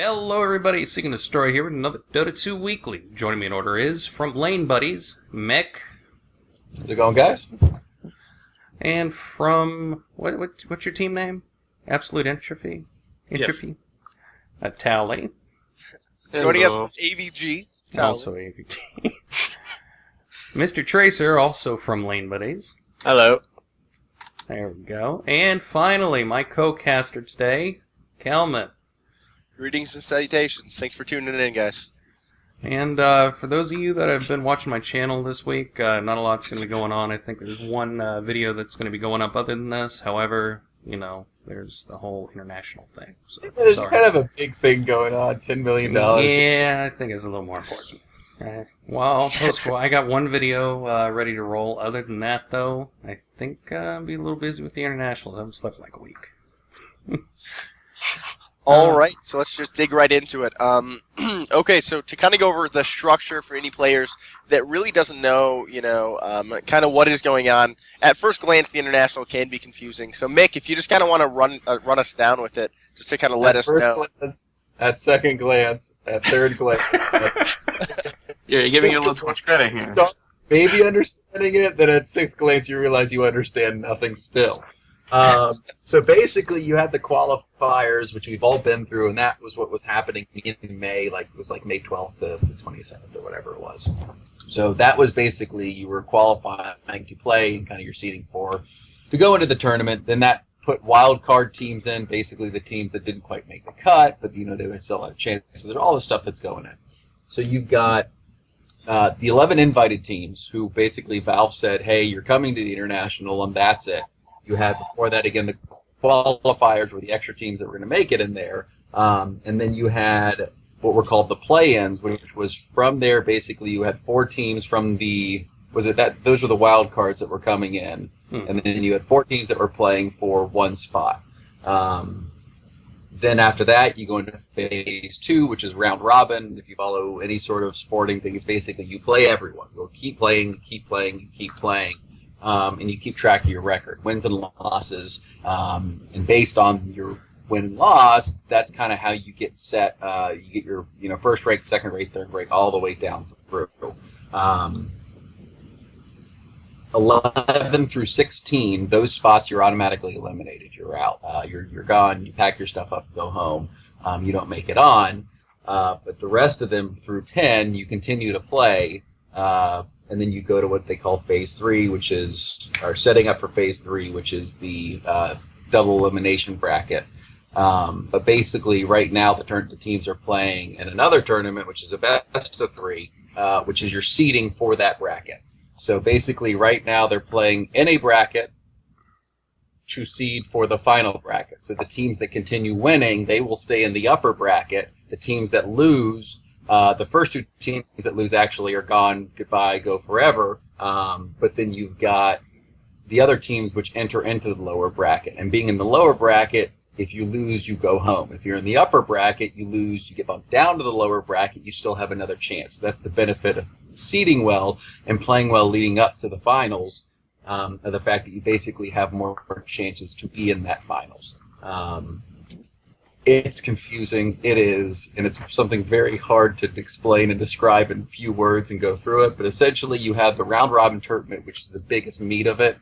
Hello everybody, Seekanddestroy here with another Dota 2 Weekly. Joining me in order is, from Lane Buddies, Mech. How's it going, guys? And from, what's your team name? Absolute Entropy? Entropy? Yes. Tally. Joining us from AVG. Tally. Also AVG. Mr. Tracer, also from Lane Buddies. Hello. There we go. And finally, my co-caster today, Kelman. Greetings and salutations. Thanks for tuning in, guys. And for those of you that have been watching my channel this week, not a lot's going to be going on. I think there's one video that's going to be going up other than this. However, you know, there's the whole international thing. So, there's kind of a big thing going on, $10 million. Yeah, I think it's a little more important. Well, I got one video ready to roll. Other than that, though, I think I'll be a little busy with the international. I haven't slept like a week. All right, so let's just dig right into it. Okay, so to kind of go over the structure for any players that really doesn't know, kind of what is going on. At first glance, the international can be confusing. So, Mick, if you just kind of want to run us down with it, just to kind of let us know. Glance, at second glance, at third glance. Yeah, you're giving it a little too much credit here. Start maybe understanding it, then at sixth glance you realize you understand nothing still. So basically you had the qualifiers, which we've all been through, and that was what was happening in May, it was May 12th to 27th or whatever it was. So that was basically you were qualifying to play and kind of your seeding to go into the tournament. Then that put wild card teams in, basically the teams that didn't quite make the cut, but they still had a chance. So there's all this stuff that's going in. So you've got the 11 invited teams who basically Valve said, hey, you're coming to the international and that's it. You had before that, again, the qualifiers were the extra teams that were going to make it in there. And then you had what were called the play-ins, which was from there, basically, you had 4 teams from those were the wild cards that were coming in. And then you had 4 teams that were playing for one spot. Then after that, you go into phase 2, which is round robin. If you follow any sort of sporting thing, it's basically you play everyone. You'll keep playing, keep playing, keep playing. And you keep track of your record, wins and losses, and based on your win and loss, that's kind of how you get set. You get your first rank, second rank, third rank, all the way down through. 11 through 16, those spots you're automatically eliminated. You're out. You're gone. You pack your stuff up, go home. You don't make it on. But the rest of them through 10, you continue to play. And then you go to what they call phase 3, setting up for phase 3, which is the double elimination bracket. But basically, right now, the teams are playing in another tournament, which is a best of 3, which is your seeding for that bracket. So basically, right now, they're playing in a bracket to seed for the final bracket. So the teams that continue winning, they will stay in the upper bracket. The teams that lose, the first 2 teams that lose actually are gone, goodbye, go forever. But then you've got the other teams which enter into the lower bracket. And being in the lower bracket, if you lose, you go home. If you're in the upper bracket, you lose, you get bumped down to the lower bracket, you still have another chance. That's the benefit of seeding well and playing well leading up to the finals, of the fact that you basically have more chances to be in that finals. It's confusing, it is, and it's something very hard to explain and describe in few words and go through it, but essentially you have the round-robin tournament, which is the biggest meat of it,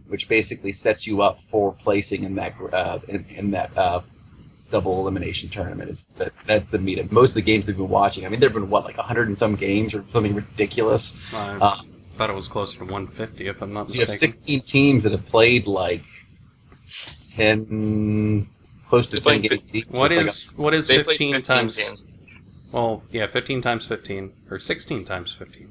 which basically sets you up for placing in that double elimination tournament. That's the meat of most of the games they've been watching. I mean, there have been, 100 and some games or something ridiculous. I thought it was closer to 150, if I'm not mistaken. You have 16 teams that have played 10... close to 10 games. What is 15 times? Games. Well, yeah, 15 times 15 or 16 times 15.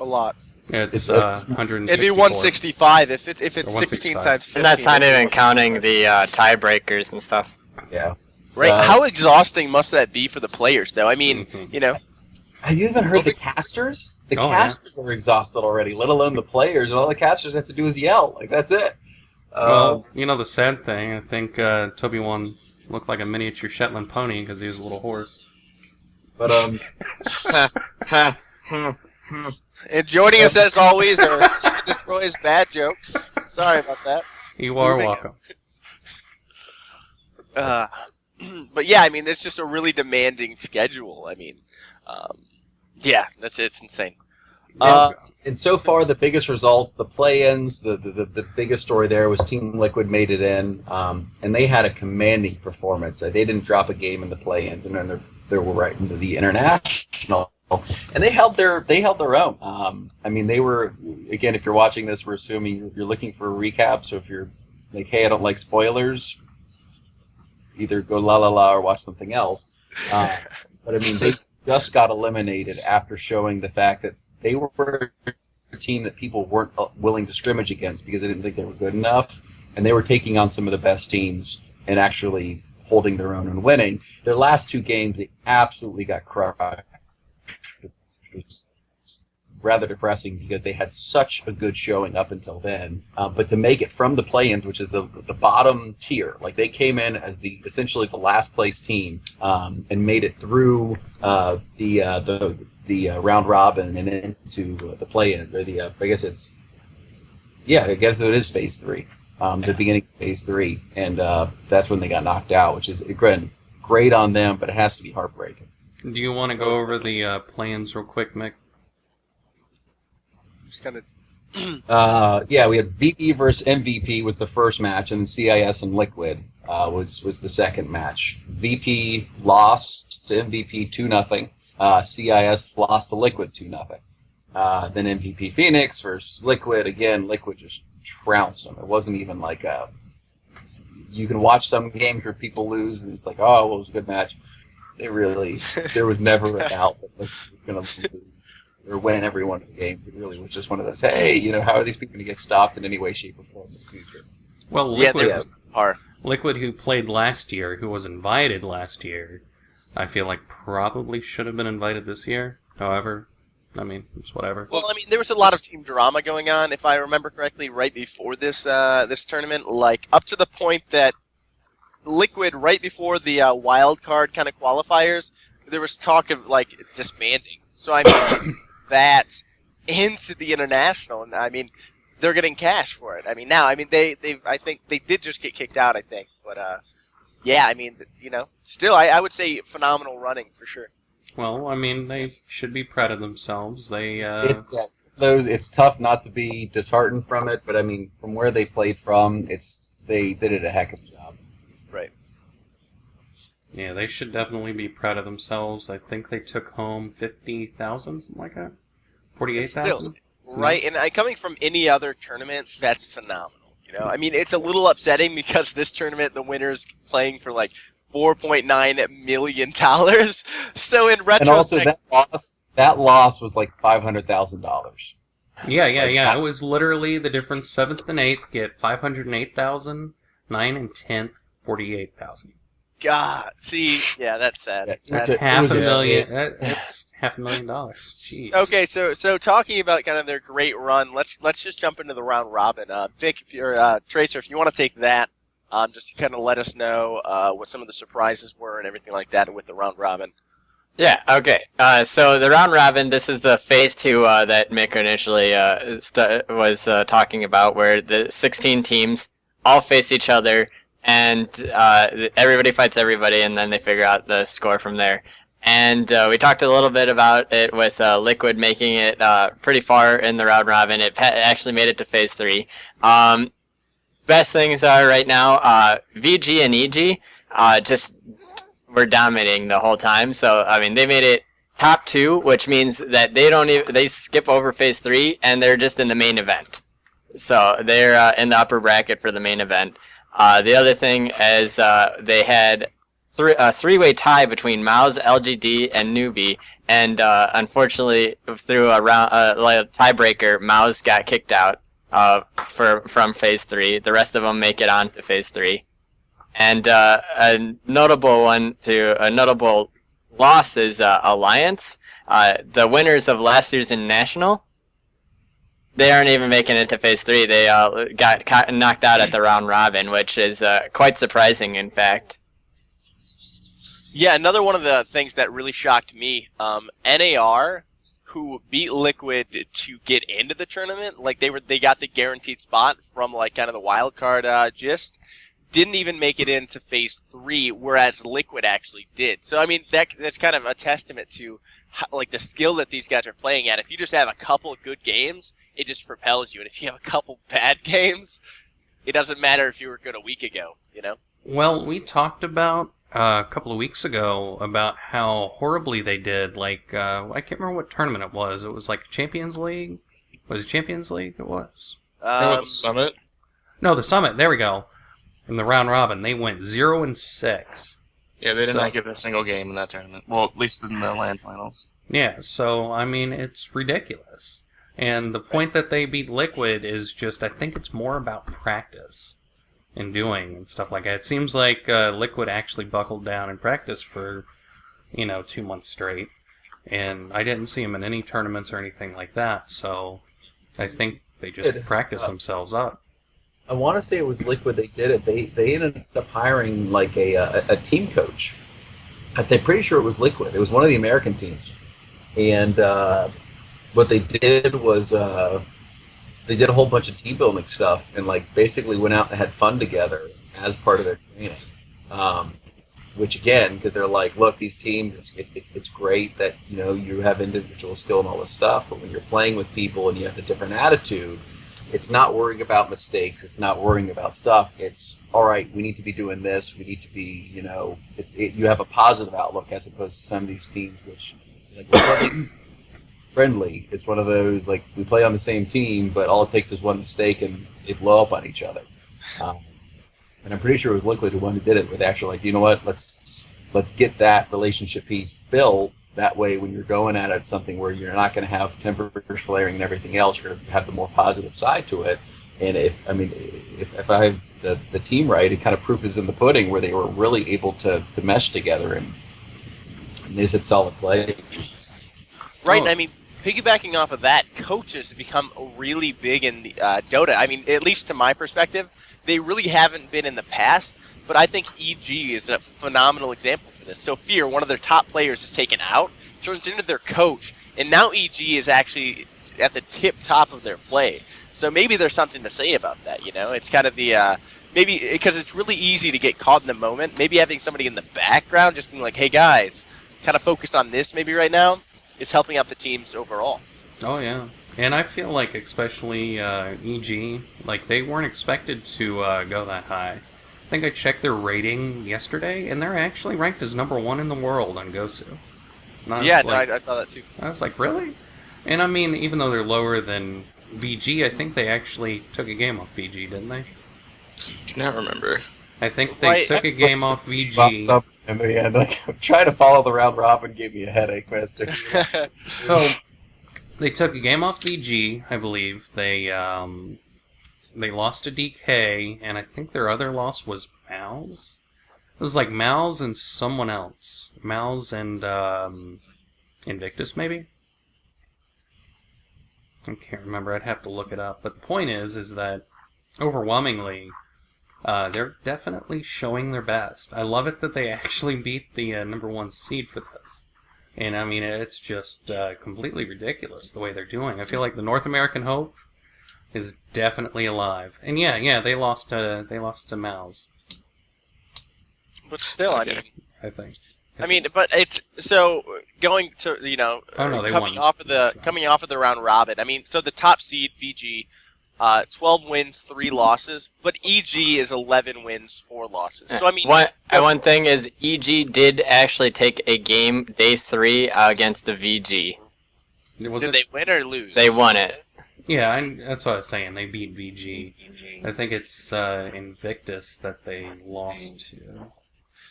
A lot. It's 164. It'd be 165 if it's 16 times 15. And that's not even counting the tiebreakers and stuff. Yeah. Right. How exhausting must that be for the players, though? I mean, Have you even heard the casters? The casters are exhausted already, let alone the players. And all the casters have to do is yell. That's it. Well, the sad thing, I think Toby One looked like a miniature Shetland pony because he was a little horse. But, and joining us as always are Destroy's bad jokes. Sorry about that. You are welcome. but yeah, I mean, it's just a really demanding schedule. I mean, yeah, it's insane. And so far, the biggest results, the play-ins, the biggest story there was Team Liquid made it in, and they had a commanding performance. They didn't drop a game in the play-ins, and then they were right into the international, and they held their own. I mean, they were, again, if you're watching this, we're assuming you're looking for a recap. So if you're like, hey, I don't like spoilers, either go la la la or watch something else. But I mean, they just got eliminated after showing the fact that they were a team that people weren't willing to scrimmage against because they didn't think they were good enough, and they were taking on some of the best teams and actually holding their own and winning. Their last 2 games, they absolutely got crushed. It was rather depressing because they had such a good showing up until then. But to make it from the play-ins, which is the bottom tier, like they came in as essentially the last place team and made it through the round robin and into the play-in, or I guess it is phase 3, the beginning of phase 3, and that's when they got knocked out, which is again great on them, but it has to be heartbreaking. Do you want to go over the plans real quick, Mick? Just kind of. Yeah, we had VP versus MVP was the first match, and then CIS and Liquid was the second match. VP lost to MVP 2-0. CIS lost to Liquid 2-0. Then MVP Phoenix versus Liquid. Again, Liquid just trounced them. It wasn't even like you can watch some games where people lose and it's like, oh, well, it was a good match. There was never a doubt that Liquid was going to lose or win every one of the games. It really was just one of those, hey, how are these people going to get stopped in any way, shape, or form in the future? Well, Liquid, who played last year, who was invited last year, I feel like probably should have been invited this year. However, I mean, it's whatever. Well, I mean, there was a lot of team drama going on, if I remember correctly, right before this tournament. Like, up to the point that Liquid, right before the wild card kind of qualifiers, there was talk of, like, disbanding. So, I mean, that into the international, and I mean, they're getting cash for it. I mean, now, I mean, I think they did just get kicked out, I think, but, yeah, I mean, still, I would say phenomenal running for sure. Well, I mean, they should be proud of themselves. It's tough not to be disheartened from it, but I mean, from where they played from, they did a heck of a job. Right. Yeah, they should definitely be proud of themselves. I think they took home 50,000, something like that. 48,000. Right, and coming from any other tournament, that's phenomenal. I mean, it's a little upsetting because this tournament, the winner's playing for like $4.9 million. So in retrospect, and also that loss was like $500,000. Yeah. It was literally the difference. 7th and 8th get 508,000. 9 and 10th, 48,000. God, see, yeah, that's sad. Yeah, that's $500,000. That's $500,000. Jeez. Okay, so talking about kind of their great run, let's just jump into the round robin. Vic, if you're Tracer, if you want to take that, just to kind of let us know what some of the surprises were and everything like that with the round robin. Yeah, okay. So the round robin, this is the phase 2 that Mick initially was talking about, where the 16 teams all face each other, and everybody fights everybody, and then they figure out the score from there. And we talked a little bit about it with Liquid making it pretty far in the round robin. It actually made it to phase 3. Best things are right now, VG and EG just were dominating the whole time. So, I mean, they made it top 2, which means that they skip over phase 3, and they're just in the main event. So they're in the upper bracket for the main event. The other thing is they had a 3-way tie between Mouse, LGD, and Newbie, and unfortunately, through a tiebreaker, Mouse got kicked out from phase 3. The rest of them make it on to phase 3. And a notable loss is Alliance. The winners of last year's International, they aren't even making it to phase 3. They got knocked out at the round robin, which is quite surprising, in fact. Yeah, another one of the things that really shocked me, NAR, who beat Liquid to get into the tournament, like they got the guaranteed spot from like kind of the wild card gist. didn't even make it into Phase 3, whereas Liquid actually did. So, I mean, that's kind of a testament to like the skill that these guys are playing at. If you just have a couple of good games, it just propels you. And if you have a couple bad games, it doesn't matter if you were good a week ago, you know? Well, we talked about a couple of weeks ago about how horribly they did. Like, I can't remember what tournament it was. It was like Champions League? Was it Champions League? It was. The Summit? No, the Summit. There we go. In the round robin, they went 0-6. Yeah, they did not give a single game in that tournament. Well, at least in the LAN finals. Yeah, so, I mean, it's ridiculous. And the point that they beat Liquid is just, I think it's more about practice and doing and stuff like that. It seems like Liquid actually buckled down in practice for, 2 months straight. And I didn't see them in any tournaments or anything like that, so I think they just practiced themselves up. I want to say it was Liquid. They did it. They ended up hiring like a team coach. I'm pretty sure it was Liquid. It was one of the American teams, and what they did was they did a whole bunch of team building stuff and like basically went out and had fun together as part of their training. Which again, because they're like, look, these teams, it's great that you have individual skill and all this stuff, but when you're playing with people and you have a different attitude. It's not worrying about mistakes. It's not worrying about stuff. It's, all right, we need to be doing this. We need to be, you have a positive outlook as opposed to some of these teams, which, like, we're friendly. It's one of those, like, we play on the same team, but all it takes is one mistake and they blow up on each other. And I'm pretty sure it was Liquid who one who did it with actually, like, you know what, let's get that relationship piece built. That way, when you're going at it, something where you're not going to have temperatures flaring and everything else, you're going to have the more positive side to it. And if I have the team right, it kind of proof is in the pudding where they were really able to mesh together and they just had solid play. Right, and I mean, piggybacking off of that, coaches have become really big in the, Dota. I mean, at least to my perspective, they really haven't been in the past, but I think EG is a phenomenal example for this. So Fear, one of their top players, is taken out, turns into their coach, and now EG is actually at the top of their play. So maybe there's something to say about that, It's kind of the, maybe, because it's really easy to get caught in the moment, maybe having somebody in the background just being like, hey guys, kind of focused on this maybe right now, is helping out the teams overall. Oh, yeah. And I feel like especially EG, like they weren't expected to go that high. I think I checked their rating yesterday, and they're actually ranked as #1 in the world on Gosu. Yeah, I saw that too. I was like, really? And I mean, even though they're lower than VG, I think they actually took a game off VG, didn't they? I cannot remember. I think they took a game off VG. In the end, like, I'm trying to follow the round robin, gave me a headache, Mister. So they took a game off VG, I believe. They lost to DK, and I think their other loss was Mouse. It was like Mouse and someone else. Mouse and Invictus, maybe? I can't remember. I'd have to look it up. But the point is that overwhelmingly, they're definitely showing their best. I love it that they actually beat the #1 seed for this. And I mean, it's just completely ridiculous the way they're doing. I feel like the North American Hope is definitely alive. And yeah, they lost to Mouse. But still, I think. I mean, but it's so going to coming off of the round robin. I mean, so the top seed VG, 12 wins, 3 losses, but EG is 11 wins, 4 losses. So I mean, one thing is EG did actually take a game day 3 against the VG. Did they win or lose? They won it. Yeah, that's what I was saying. They beat VG. I think it's Invictus that they lost to.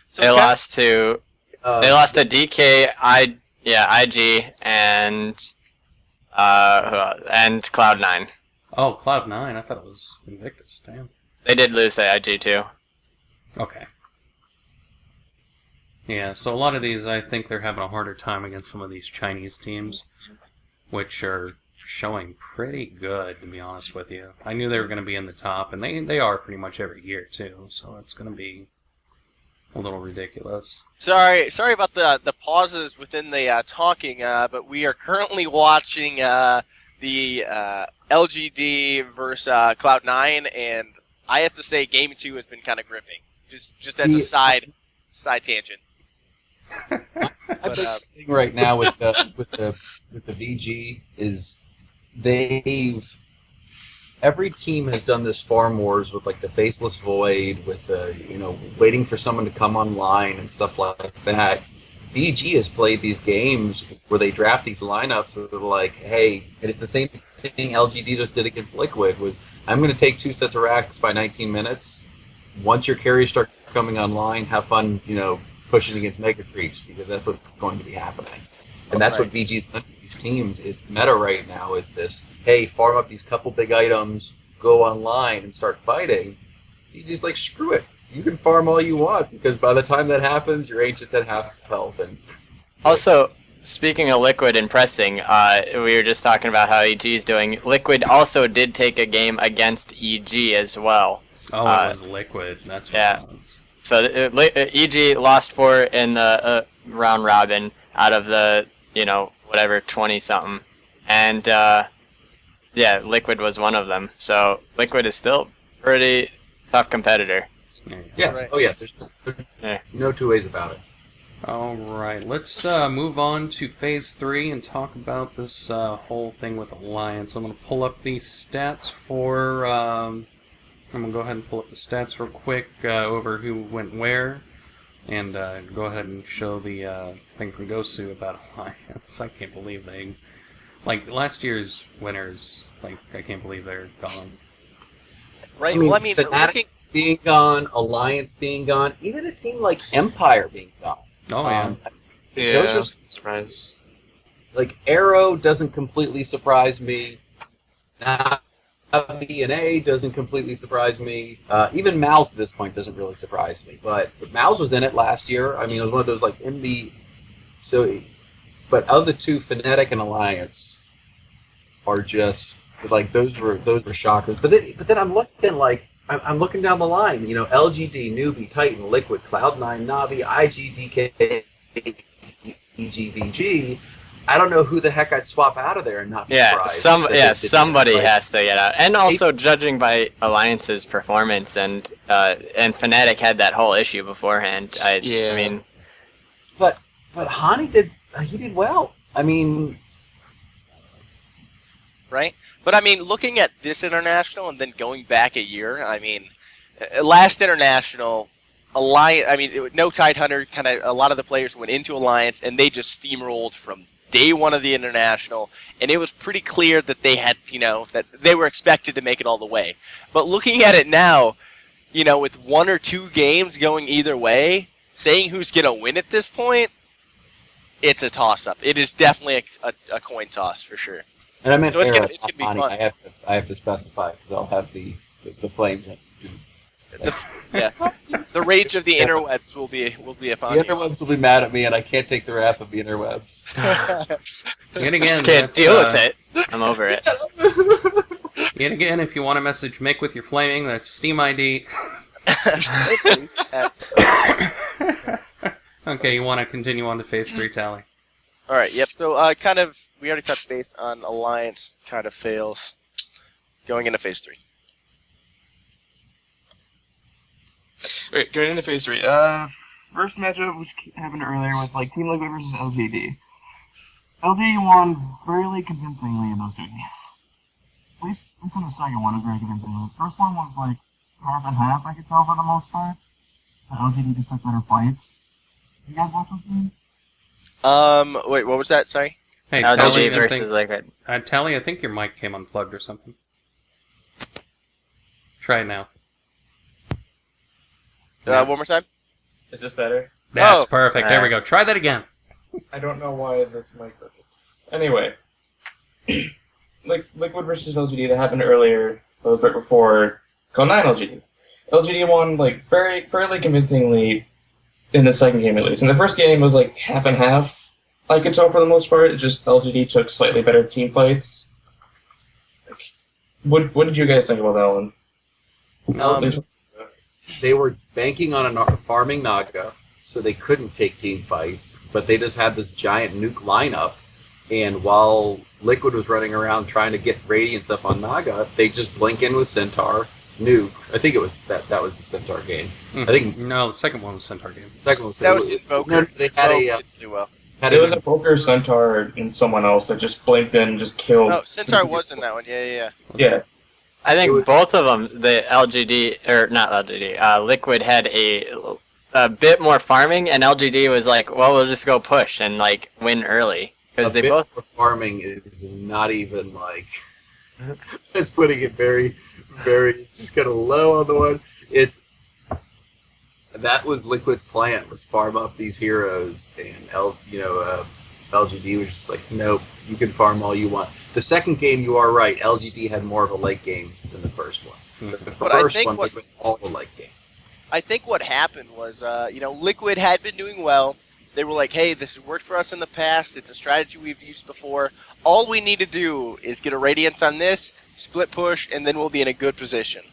So they lost to DK, IG, and Cloud9. Oh, Cloud9. I thought it was Invictus. Damn. They did lose to IG too. Okay. Yeah, so a lot of these, I think they're having a harder time against some of these Chinese teams, which are showing pretty good, to be honest with you. I knew they were going to be in the top, and they are pretty much every year, too, so it's going to be a little ridiculous. Sorry about the pauses within the talking, but we are currently watching the LGD versus Cloud9, and I have to say Game 2 has been kind of gripping. Just as a side tangent. My biggest thing right now with the VG is every team has done this farm wars with like the Faceless Void, with waiting for someone to come online and stuff like that. VG has played these games where they draft these lineups that are like, hey, and it's the same thing LGD just did against Liquid, was I'm going to take 2 sets of racks by 19 minutes. Once your carriers start coming online, have fun, pushing against Mega Creeps, because that's what's going to be happening. And that's what VG's done to these teams. Is meta right now is this, hey, farm up these couple big items, go online and start fighting. VG's like, screw it. You can farm all you want, because by the time that happens, your Ancient's at half health. And also, speaking of Liquid and pressing, we were just talking about how EG is doing. Liquid also did take a game against EG as well. Oh, it was Liquid. That's what it was. So EG lost 4 in the round robin out of the, 20-something. And, Liquid was one of them. So Liquid is still pretty tough competitor. Yeah. Right. Oh, yeah. There's no two ways about it. All right. Let's move on to Phase 3 and talk about this whole thing with Alliance. I'm going to pull up the stats for... I'm going to go ahead and pull up the stats real quick over who went where. And go ahead and show the thing from Gosu about Alliance. I can't believe they... Like, last year's winners, like, I can't believe they're gone. Right, Fnatic being gone, Alliance being gone, even a team like Empire being gone. Oh, yeah. Those are surprise. Like, Arrow doesn't completely surprise me. B&A doesn't completely surprise me. Even Mouse at this point doesn't really surprise me. But Mouse was in it last year. I mean, it was one of those, like, but of the two, Fnatic and Alliance are just, like, those were shockers. But then I'm looking, like, I'm looking down the line. LGD, Newbie, Titan, Liquid, Cloud9, Navi, IG, DK, EGVG. I don't know who the heck I'd swap out of there and not be surprised. Somebody has to get out. And also, judging by Alliance's performance, and Fnatic had that whole issue beforehand. I mean, but Hani did well. I mean, right? But I mean, looking at this international and then going back a year, I mean, last international, Alliance. I mean, no Tidehunter. Kind of a lot of the players went into Alliance and they just steamrolled from day one of the international, and it was pretty clear that they had, that they were expected to make it all the way. But looking at it now, with 1 or 2 games going either way, saying who's going to win at this point, it's a toss-up. It is definitely a coin toss for sure. And I meant so it's gonna be fun. I have to specify because I'll have the flames. The rage of the interwebs will be upon you. The interwebs will be mad at me, and I can't take the wrath of the interwebs. Yet again, just can't deal with it. I'm over it. Yet again, if you want to message Mick with your flaming, that's Steam ID. Okay, you want to continue on to Phase 3, Tally? All right. Yep. So, we already touched base on Alliance. Kind of fails going into Phase 3. Wait, going into Phase 3. First matchup, which happened earlier, was like Team Liquid versus LGD. LGD won fairly convincingly in those games. At least in the second one, it was very convincing. The first one was like half and half, I could tell for the most part. The LGD just took better fights. Did you guys watch those games? Wait, what was that? Sorry. Hey, LGD versus Liquid. Tally, I think your mic came unplugged or something. Try it now. One more time. Is this better? That's perfect. There we go. Try that again. I don't know why this mic worked. Anyway, Liquid versus LGD that happened earlier. That was right before Cloud9 LGD. LGD won fairly convincingly in the second game at least. In the first game it was like half and half. I could tell for the most part. It's just LGD took slightly better team fights. What did you guys think about that one? They were banking on farming Naga, so they couldn't take team fights, but they just had this giant nuke lineup, and while Liquid was running around trying to get Radiance up on Naga, they just blink in with Centaur, Nuke. I think it was that was the Centaur game. I think No, the second one was Centaur game. the second one was That was Invoker. No, they had Invoker a did really well. It was a Poker Centaur and someone else that just blinked in and just killed. No, Centaur was in that one. Yeah. Yeah. I think both of them, the LGD or not LGD, Liquid had a bit more farming, and LGD was like, well, we'll just go push and like win early because they both. Farming is not even like. That's putting it very, very just kind of low on the one. That was Liquid's plan, was farm up these heroes, and LGD was just like, nope, you can farm all you want. The second game, you are right, LGD had more of a late game than the first one. The first one, Liquid all the late game. I think what happened was, Liquid had been doing well. They were like, hey, this has worked for us in the past. It's a strategy we've used before. All we need to do is get a Radiance on this, split push, and then we'll be in a good position.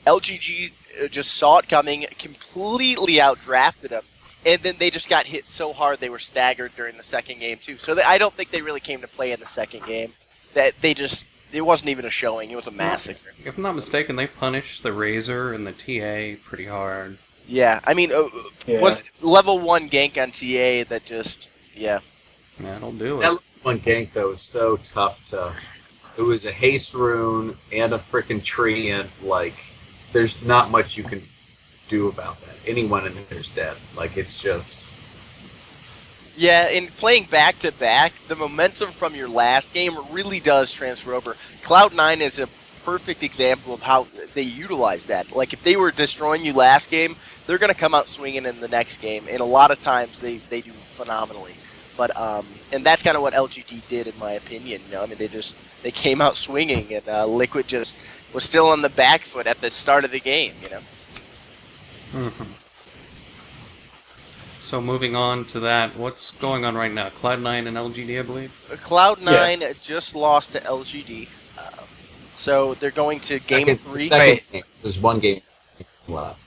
LGG just saw it coming, completely outdrafted them, and then they just got hit so hard they were staggered during the second game too. So I don't think they really came to play in the second game. It wasn't even a showing. It was a massacre. If I'm not mistaken, they punished the Razor and the TA pretty hard. Yeah, I mean, was level 1 gank on TA that just, yeah. That'll do it. That level 1 gank, though, was so tough to... It was a haste rune and a freaking tree, and, like, there's not much you can do about that. Anyone in there's dead. Like, it's just... Yeah, and playing back-to-back, the momentum from your last game really does transfer over. Cloud9 is a perfect example of how they utilize that. Like, if they were destroying you last game, they're going to come out swinging in the next game, and a lot of times they do phenomenally. But and that's kind of what LGD did, in my opinion. I mean, they came out swinging, and Liquid just was still on the back foot at the start of the game. Mm-hmm. So moving on to that, what's going on right now? Cloud9 and LGD, I believe? Cloud9 just lost to LGD. So they're going to game 3. There's one game left.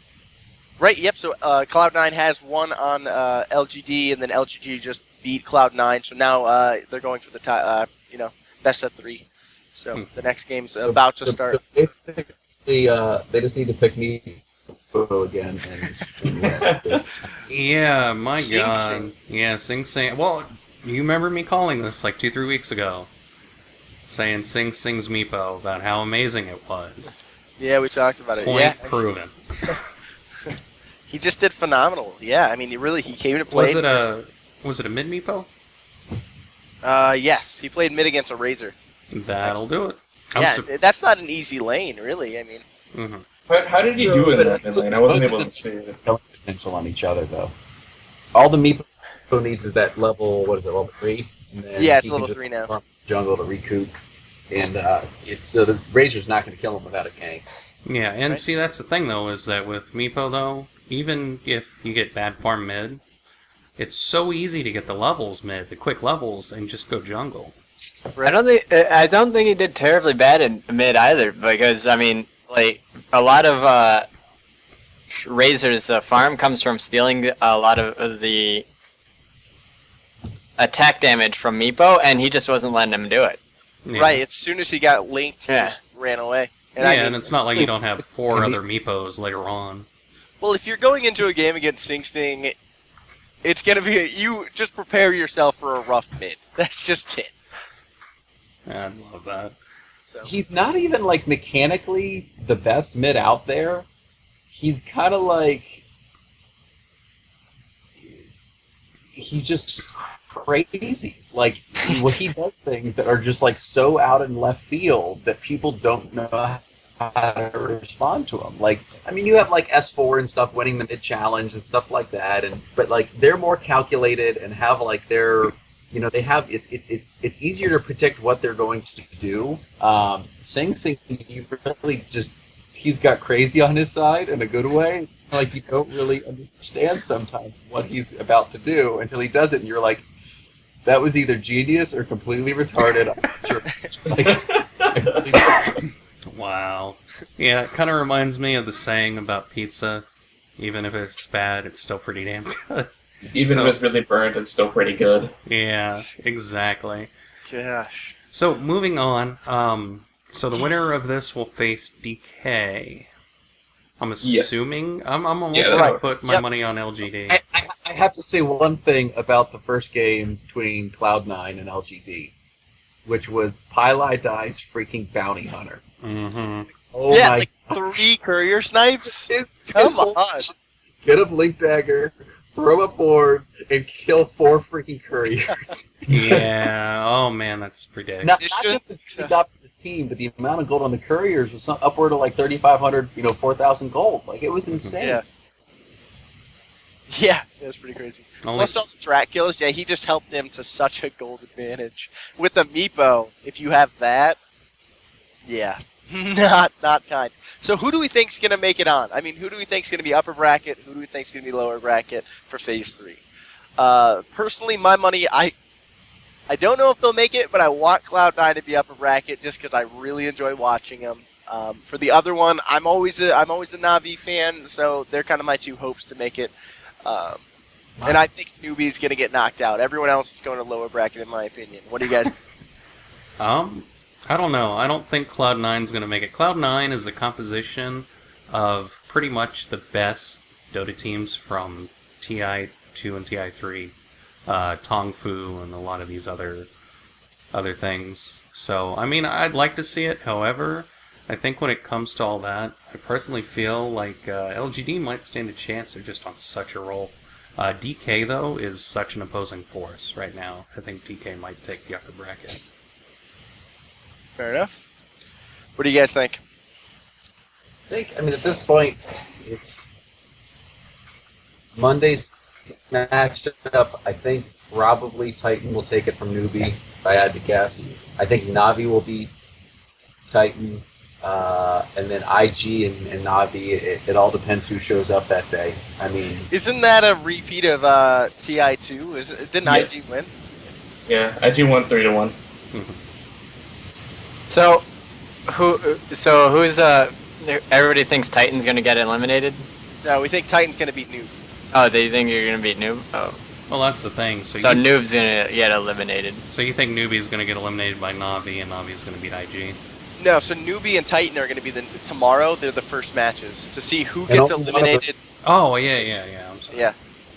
Right, yep, so Cloud9 has won on LGD, and then LGD just beat Cloud9, so now they're going for the best of 3. So the next game's about to start. Basically, they just need to pick me again. And Yeah, my Sing God. Sing. Yeah, Sing Sing. Well, you remember me calling this like 2-3 weeks ago, saying Sing Sing's Meepo about how amazing it was. Yeah, we talked about it. Point Yeah, proven. he just did phenomenal. Yeah, I mean, he came to play. Was it a mid Meepo? Yes, he played mid against a Razor. That'll do it. That's not an easy lane, really. I mean, Mm-hmm. How did he do in that mid lane? I wasn't able to see it. potential on each other, though. All the Meepo needs is that level, what is it, level 3? And then yeah, it's he level can 3 just now. jungle to recoup. And the Razor's not going to kill him without a gank. Yeah, and Right. see, that's the thing, though, is that with Meepo, though, even if you get bad farm mid, it's so easy to get the levels mid, the quick levels, and just go jungle. I don't think he did terribly bad in mid either, because I mean, like a lot of Razor's farm comes from stealing a lot of the attack damage from Meepo, and he just wasn't letting him do it. Yeah. Right, as soon as he got linked, he just ran away. And Yeah, I mean, and it's not like you don't have 4 other Meepos later on. well, if you're going into a game against Sing Sing, it's going to be, you just prepare yourself for a rough mid. That's just it. I love that. So. He's not even, like, mechanically the best mid out there. He's kind of like... He's just crazy. Like, he does things that are just, like, so out in left field that people don't know how to respond to him. Like, I mean, you have, like, S4 and stuff winning the mid challenge and stuff like that, but, like, they're more calculated and have, like, their... they have it's easier to predict what they're going to do. Sing Sing, you really just he's got crazy on his side in a good way. It's like you don't really understand sometimes what he's about to do until he does it, and you're like, that was either genius or completely retarded. Wow. Yeah, it kind of reminds me of the saying about pizza. Even if it's bad, it's still pretty damn good. Even if it's really burnt, it's still pretty good. Yeah, exactly. Gosh. So, moving on. So the winner of this will face DK. I'm assuming. I'm almost Yeah, going to right. put my money on LGD. I have to say one thing about the first game between Cloud9 and LGD, which was Pylai Dai's freaking bounty hunter. Mm-hmm. Oh yeah, my like 3 courier snipes. His Come whole on. mission, get a blink dagger, throw up orbs, and kill 4 freaking couriers. Yeah. Oh man, that's ridiculous. not Mission just the top of the team, but the amount of gold on the couriers was upward of like 3,500, 4,000 gold. Like it was insane. Yeah. Yeah, that's pretty crazy. Only- Plus all the track kills, yeah, he just helped them to such a gold advantage. With the Meepo, if you have that, yeah, not kind. So who do we think's gonna make it on? I mean, who do we think's gonna be upper bracket? Who do we think's gonna be lower bracket for Phase 3? Personally, my money, I don't know if they'll make it, but I want Cloud9 to be upper bracket just because I really enjoy watching them. For the other one, I'm always a Na'Vi fan, so they're kind of my 2 hopes to make it. And I think Newbie's going to get knocked out. Everyone else is going to lower bracket, in my opinion. What do you guys think? I don't know. I don't think Cloud9's going to make it. Cloud9 is the composition of pretty much the best Dota teams from TI2 and TI3, Tong Fu, and a lot of these other things. So, I mean, I'd like to see it. However, I think when it comes to all that, I personally feel like LGD might stand a chance. They're just on such a roll. DK, though, is such an opposing force right now. I think DK might take the upper bracket. Fair enough. What do you guys think? I mean, at this point, it's Monday's matchup. I think probably Titan will take it from Newbie, if I had to guess. I think Na'Vi will beat Titan. And then IG and Na'Vi, it all depends who shows up that day. I mean... Isn't that a repeat of TI2? Didn't Yes. IG win? Yeah, IG won 3-1. So who's everybody thinks Titan's gonna get eliminated? No, we think Titan's going to beat Noob. Oh, they think you're gonna beat Noob? Oh. Well, that's the thing. So Noob's gonna get eliminated. So you think Newbie's going to get eliminated by Na'Vi, and Na'Vi's going to beat IG? No, so Newbie and Titan are going to be tomorrow. They're the first matches to see who And gets only one of eliminated. Oh, yeah. I'm sorry. Yeah.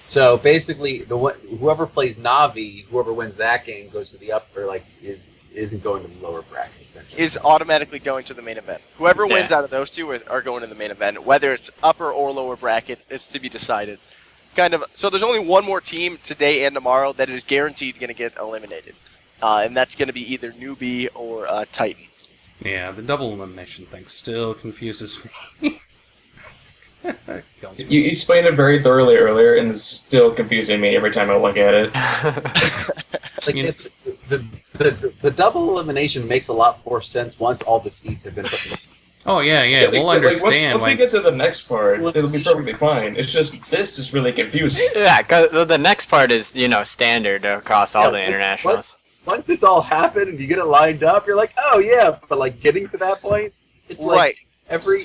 So basically, whoever plays Na'Vi, whoever wins that game goes to the upper, isn't going to the lower bracket, essentially. Is automatically going to the main event. Whoever Yeah. wins out of those 2 are going to the main event. Whether it's upper or lower bracket, it's to be decided. So there's only one more team today and tomorrow that is guaranteed going to get eliminated. And that's going to be either Newbie or Titan. Yeah, the double elimination thing still confuses me. Kills me. You explained it very thoroughly earlier, and it's still confusing me every time I look at it. It's the double elimination makes a lot more sense once all the seats have been put in. Oh, yeah, we'll understand. Once we get to the next part, it'll be perfectly fine. It's just, this is really confusing. Yeah, because the next part is, standard across all the internationals. Once it's all happened and you get it lined up, you're like, oh yeah, but getting to that point, it's Right. every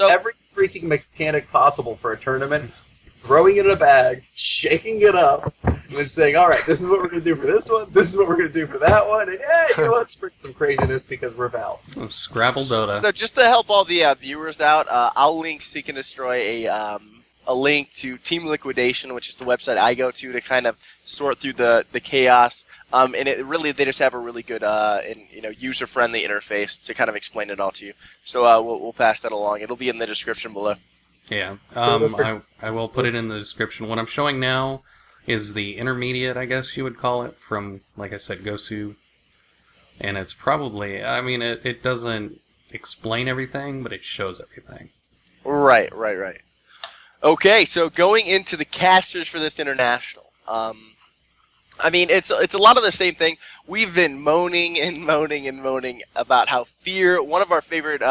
freaking mechanic possible for a tournament, throwing it in a bag, shaking it up, and then saying, all right, this is what we're going to do for this one, this is what we're going to do for that one, and let's bring some craziness because we're Valve. Oh, Scrabble Dota. So just to help all the viewers out, I'll link Seek and Destroy a link to Team Liquidation, which is the website I go to kind of sort through the chaos. And they just have a really good and user-friendly interface to kind of explain it all to you. So we'll pass that along. It'll be in the description below. Yeah, I will put it in the description. What I'm showing now is the intermediate, I guess you would call it, from, like I said, Gosu. And it's probably, it doesn't explain everything, but it shows everything. Right. Okay, so going into the casters for this international. It's a lot of the same thing. We've been moaning about how Fear, one of our favorite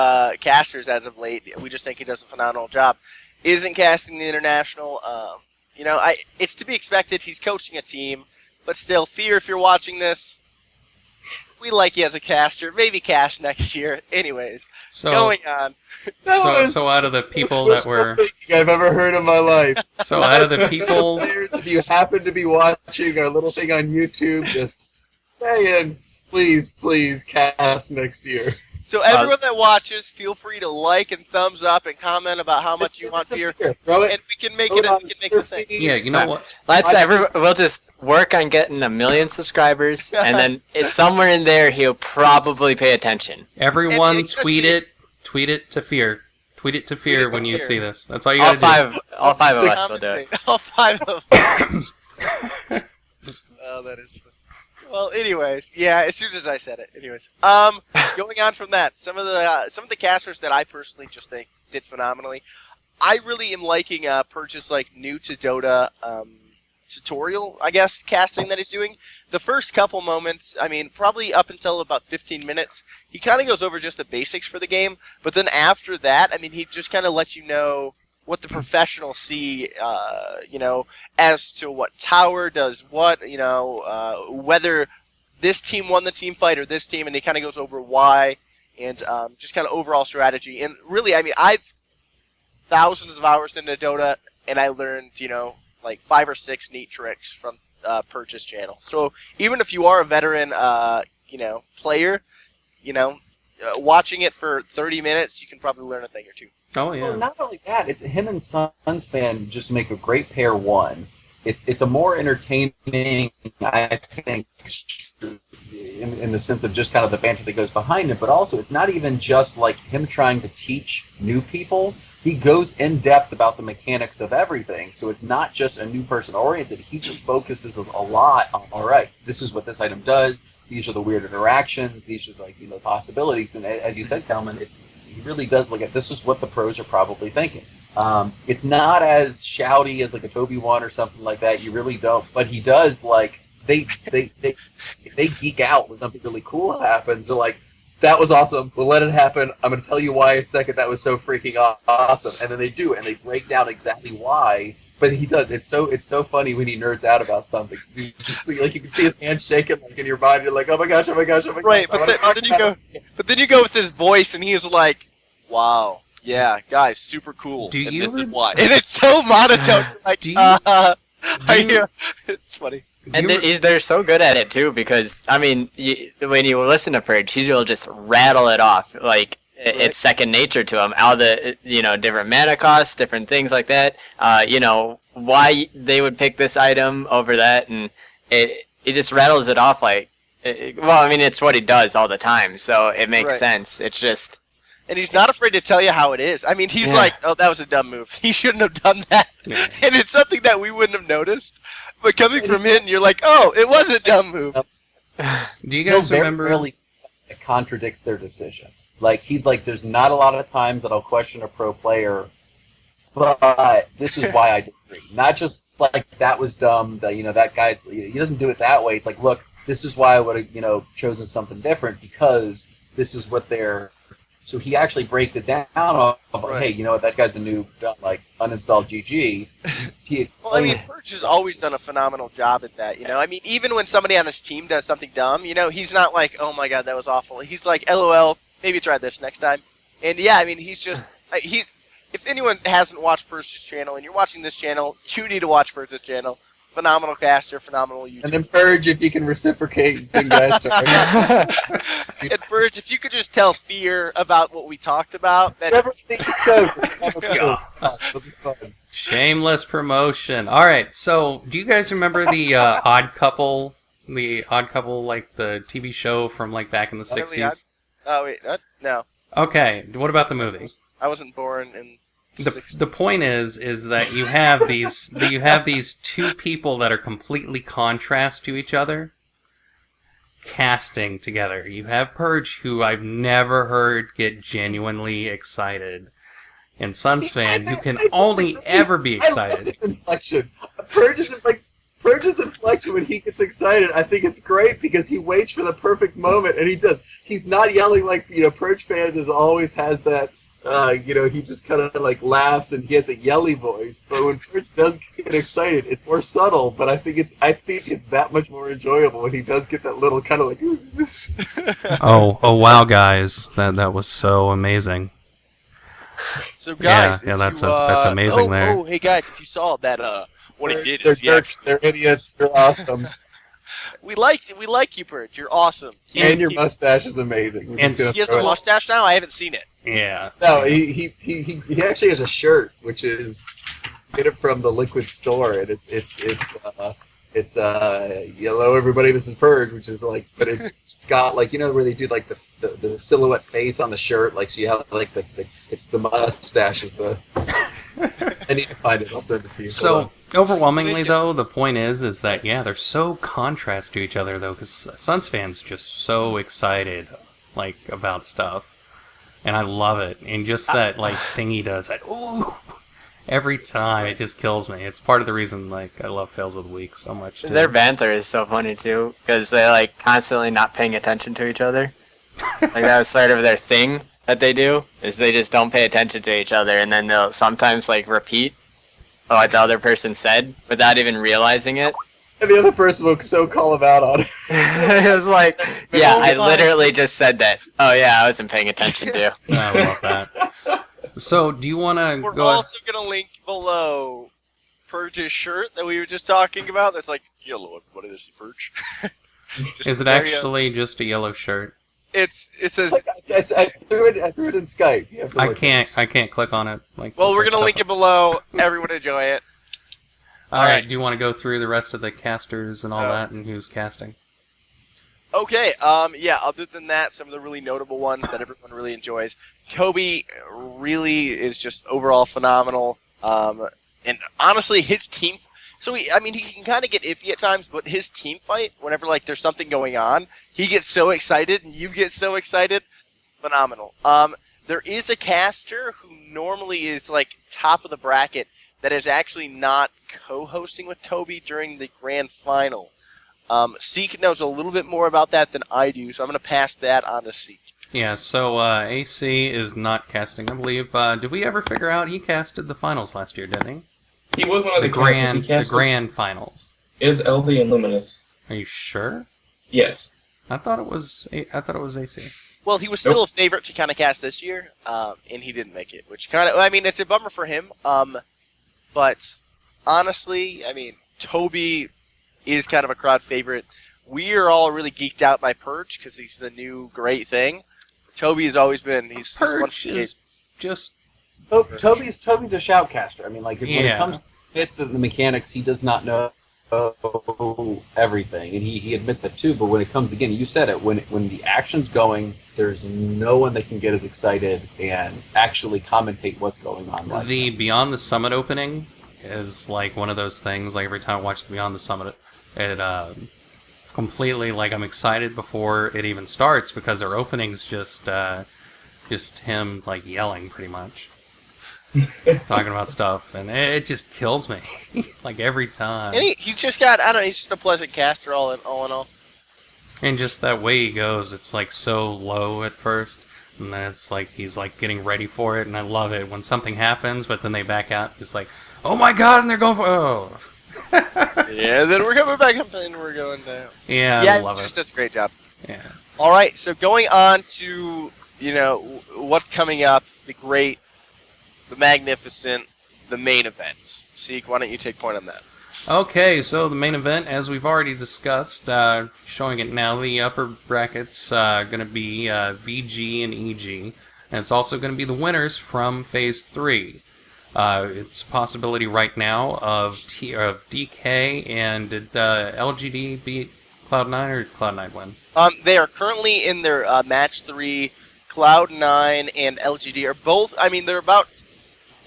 casters as of late, we just think he does a phenomenal job, isn't casting the international. It's to be expected. He's coaching a team, but still, Fear, if you're watching this, we like you as a caster. Maybe cash next year. Anyways, going on. So out of the people that were... I've ever heard in my life. So out of the people... If you happen to be watching our little thing on YouTube, just stay in. Please cast next year. So everyone that watches, feel free to like and thumbs up and comment about how much you want beer, Throw it. and we can make it. We can make the thing. Yeah, you know what? We'll just work on getting 1 million subscribers, and then somewhere in there he'll probably pay attention. Everyone And tweet it to Fear. Tweet it to Fear when you see this. That's all you All gotta do. all five of us will do it. All 5 of us. Oh, that is funny. Well, anyways, yeah. As soon as I said it, anyways. Going on from that, some of the casters that I personally just think did phenomenally. I really am liking Purge's like new to Dota tutorial, I guess, casting that he's doing. The first couple moments, I mean, probably up until about 15 minutes, he kind of goes over just the basics for the game. But then after that, I mean, he just kind of lets you know what the professionals see, as to what tower does what, whether this team won the team fight or this team, and he kind of goes over why and just kind of overall strategy. And really, I mean, I've thousands of hours into Dota, and I learned, like 5 or 6 neat tricks from Purchase channel. So even if you are a veteran, player, watching it for 30 minutes, you can probably learn a thing or two. Oh yeah. Well, not only that, it's him and Suns fan just make a great pair. One, it's a more entertaining, I think, in the sense of just kind of the banter that goes behind it, but also it's not even just like him trying to teach new people. He goes in depth about the mechanics of everything, so it's not just a new person oriented. He just focuses a lot on, all right, this is what this item does. These are the weird interactions. These are like possibilities. And as you said, Kalman, he really does look at this is what the pros are probably thinking. It's not as shouty as like a Toby one or something like that. You really don't. But he does like they geek out when something really cool happens. They're like, that was awesome. We'll let it happen. I'm going to tell you why in a second. That was so freaking awesome. And then they do it, and they break down exactly why. But he does. It's so funny when he nerds out about something. You can see his hand shaking like in your body. You're like, oh my gosh, oh my gosh, oh my gosh. Right, but then you go with his voice, and he's like, wow, yeah, guys, super cool. This is why. And it's so monotone. Like, it's funny. And they're so good at it too, because I mean, when you listen to Purge, he'll just rattle it off like it's second nature to him. All the different mana costs, different things like that. Why they would pick this item over that, and it just rattles it off like. Well, I mean, it's what he does all the time, so it makes sense. It's just. And he's not afraid to tell you how it is. I mean, he's like, oh, that was a dumb move. He shouldn't have done that. Yeah. And it's something that we wouldn't have noticed. But coming from him, you're like, oh, it was a dumb move. Do you guys remember? Really it contradicts their decision. Like, he's like, there's not a lot of times that I'll question a pro player, but this is why I disagree. Not just like, that was dumb, that guy's, he doesn't do it that way. It's like, look, this is why I would have, chosen something different, because this is what they're. So he actually breaks it down of, hey, you know what, that guy's a noob, like, uninstall GG. Well, I mean, Purge has always done a phenomenal job at that, I mean, even when somebody on his team does something dumb, he's not like, oh my god, that was awful. He's like, LOL, maybe try this next time. And yeah, I mean, he's just, if anyone hasn't watched Purge's channel and you're watching this channel, you need to watch Purge's channel. Phenomenal caster, phenomenal YouTuber. And then Purge, if you can reciprocate and sing that. And Purge, if you could just tell Fear about what we talked about. Everything's goes. Shameless promotion. All right, so do you guys remember the Odd Couple? The Odd Couple, like the TV show from like back in the 60s? Oh wait, no. Okay, what about the movie? I wasn't born in. The point is that you have these two people that are completely contrast to each other casting together. You have Purge, who I've never heard get genuinely excited, and Suns fan, who can only ever be excited. I love this inflection. Purge's inflection when he gets excited, I think it's great because he waits for the perfect moment, and he does. He's not yelling like Purge fans always has that. He just kind of like laughs and he has the yelly voice. But when Purge does get excited, it's more subtle. But I think it's that much more enjoyable when he does get that little kind of like, ooh, is this? Oh wow, guys, that was so amazing. So guys, that's amazing. There. Oh, hey guys, if you saw that, what he did they're is jerks, they're idiots, they're awesome. We like you, Purge. You're awesome. And your mustache is amazing. We're And just gonna He has throw a it. mustache now. I haven't seen it. Yeah. No, he actually has a shirt, which is get it from the Liquid store, and it's yellow. Everybody, this is Purge, which is like, but it's got like where they do like the silhouette face on the shirt, like so you have like it's the mustache is the. I need to find it. I'll send it to you. So overwhelmingly, though, the point is that they're so contrast to each other, though, because Suns fans just so excited like about stuff, and I love it. And just that like thing he does, that ooh, every time it just kills me. It's part of the reason like I love Fails of the Week so much. Too. Their banter is so funny too, because they're like constantly not paying attention to each other. Like that was sort of their thing that they do, is they just don't pay attention to each other, and then they'll sometimes like repeat what the other person said without even realizing it. And the other person will so call him out on it. It was like, yeah, I literally just said that. Oh yeah, I wasn't paying attention to. I love that. So, do you want to We're go? also gonna link below Purge's shirt that we were just talking about. That's like yellow. What is Purge? Is it actually just a yellow shirt? It says. I threw it in Skype. You have to I look can't click on it. Like. Well, we're gonna link it below. Everyone enjoy it. All right. Do you want to go through the rest of the casters and all that, and who's casting? Okay. Yeah. Other than that, some of the really notable ones that everyone really enjoys. Toby really is just overall phenomenal. And honestly, his team. So he can kind of get iffy at times, but his team fight, whenever like there's something going on, he gets so excited, and you get so excited. Phenomenal. There is a caster who normally is like top of the bracket that is actually not co-hosting with Toby during the grand final. Seek knows a little bit more about that than I do, so I'm going to pass that on to Seek. Yeah, so AC is not casting, I believe. Did we ever figure out he casted the finals last year, didn't he? He was one of the casters. He casted. The grand finals. It was LD and Luminous. Are you sure? Yes. I thought it was AC. Well, he was still a favorite to kind of cast this year, and he didn't make it, which kind of, it's a bummer for him. But honestly, Toby is kind of a crowd favorite. We are all really geeked out by Purge because he's the new great thing. Toby has always been. He's Purge is just. Toby's a shoutcaster. When it comes to the mechanics, he does not know everything, and he admits that too. But when it comes, again, you said it, when the action's going, there's no one that can get as excited and actually commentate what's going on. The Beyond the Summit opening is like one of those things. Like every time I watch the Beyond the Summit, it completely like I'm excited before it even starts because their opening's just him like yelling pretty much. Talking about stuff, and it just kills me, like every time. And he just got, he's just a pleasant caster all in all. And just that way he goes, it's like so low at first, and then it's like he's like getting ready for it, and I love it when something happens, but then they back out, just like, oh my god, and they're going for, oh. Yeah, then we're coming back up and we're going down. Yeah, I love he it. just does a great job. Yeah. All right, so going on to, what's coming up, the magnificent, the main event. Seek, why don't you take point on that? Okay, so the main event, as we've already discussed, showing it now, the upper bracket's going to be VG and EG, and it's also going to be the winners from Phase 3. It's a possibility right now of DK, and did LGD beat Cloud9, or did Cloud9 win? They are currently in their Match 3. Cloud9 and LGD are both, they're about...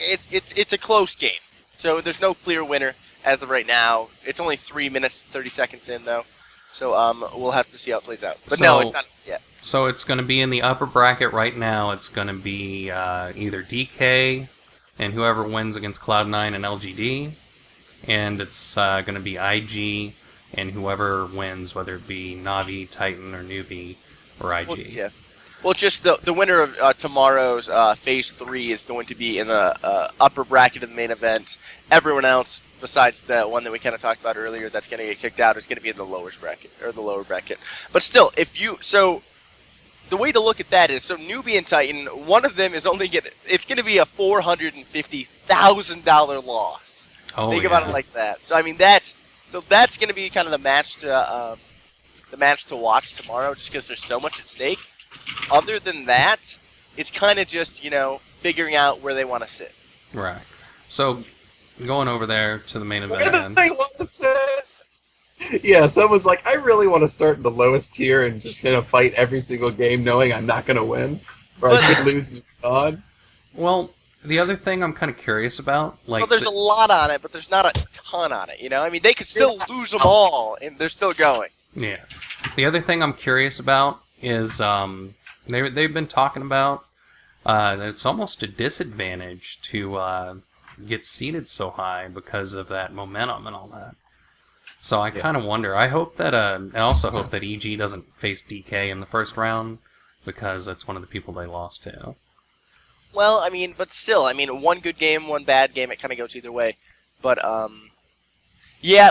It's a close game, so there's no clear winner as of right now. It's only 3 minutes 30 seconds in though, so we'll have to see how it plays out. But no, it's not yet. So it's going to be in the upper bracket right now. It's going to be either DK and whoever wins against Cloud9 and LGD, and it's going to be IG and whoever wins, whether it be Navi, Titan, or Newbie, or IG. Well, yeah. Well, just the winner of tomorrow's Phase 3 is going to be in the upper bracket of the main event. Everyone else, besides the one that we kind of talked about earlier, that's going to get kicked out, is going to be in the lower bracket. But still, the way to look at that is, so Newbie and Titan, one of them is it's going to be a $450,000 loss. Oh, Think about it like that. So that's So that's going to be kind of the match to watch tomorrow, just because there's so much at stake. Other than that, it's kind of just figuring out where they want to sit. Right. So going over there to the main event. Where do they want to sit? Yeah, someone's like, I really want to start in the lowest tier and just fight every single game, knowing I'm not going to win, or I could lose and be gone. Well, the other thing I'm kind of curious about, well, there's a lot on it, but there's not a ton on it. I mean, they could still lose them all, and they're still going. Yeah. The other thing I'm curious about is they've been talking about that it's almost a disadvantage to get seated so high because of that momentum and all that. So I kind of wonder. I hope that I also hope that EG doesn't face DK in the first round, because that's one of the people they lost to. Well, I mean, but still, I mean, one good game, one bad game, it kind of goes either way. But yeah,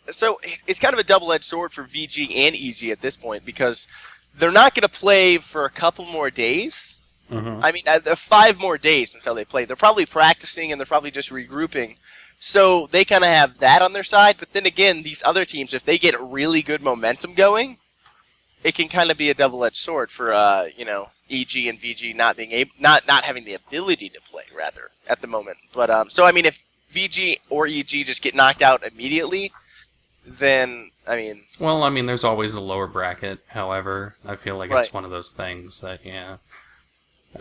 so it's kind of a double-edged sword for VG and EG at this point, because they're not going to play for a couple more days. Mm-hmm. I mean, 5 more days until they play. They're probably practicing, and they're probably just regrouping. So they kind of have that on their side. But then again, these other teams, if they get really good momentum going, it can kind of be a double-edged sword for EG and VG not having the ability to play, rather, at the moment. But so I mean, if VG or EG just get knocked out immediately, then I mean. Well, I mean, there's always a lower bracket. However, I feel like it's one of those things that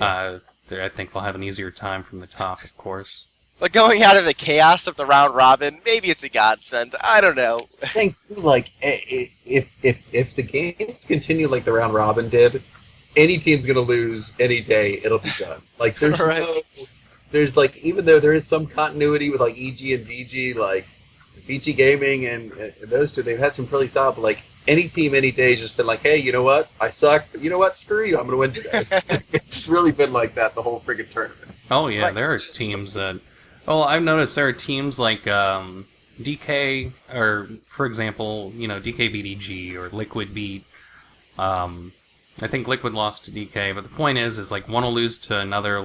I think they'll have an easier time from the top, of course. But going out of the chaos of the round robin, maybe it's a godsend. I don't know. I think too, like if the games continue like the round robin did, any team's gonna lose any day. It'll be done. Like there's like, even though there is some continuity with like EG and VG, like VG Gaming and those two, they've had some really solid. But like any team, any day, has just been like, hey, you know what? I suck, but you know what? Screw you. I'm gonna win today. It's really been like that the whole friggin' tournament. Oh yeah, there are teams that. Well, I've noticed there are teams like DK, or for example, DK beat EG, or Liquid beat. I think Liquid lost to DK, but the point is like one will lose to another,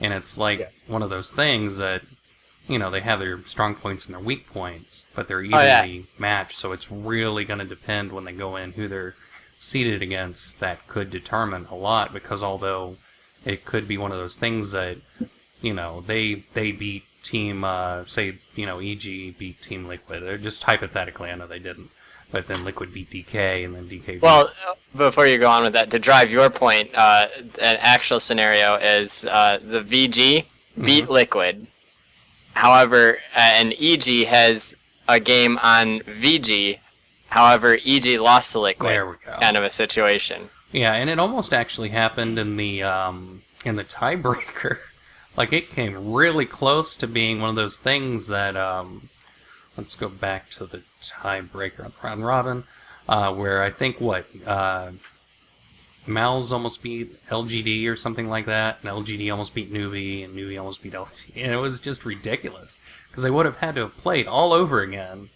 and it's like one of those things that they have their strong points and their weak points, but they're evenly matched. So it's really going to depend when they go in who they're seated against. That could determine a lot, because although it could be one of those things that. They beat team, say, EG beat Team Liquid. They're just hypothetically, I know they didn't. But then Liquid beat DK, and then DK beat... Well, before you go on with that, to drive your point, an actual scenario is the VG beat Liquid. However, and EG has a game on VG. However, EG lost to Liquid. There we go. Kind of a situation. Yeah, and it almost actually happened in the tiebreaker. Like, it came really close to being one of those things that, let's go back to the tiebreaker on round robin, where I think, Mal's almost beat LGD or something like that, and LGD almost beat Newbie, and Newbie almost beat LGD, and it was just ridiculous, because they would have had to have played all over again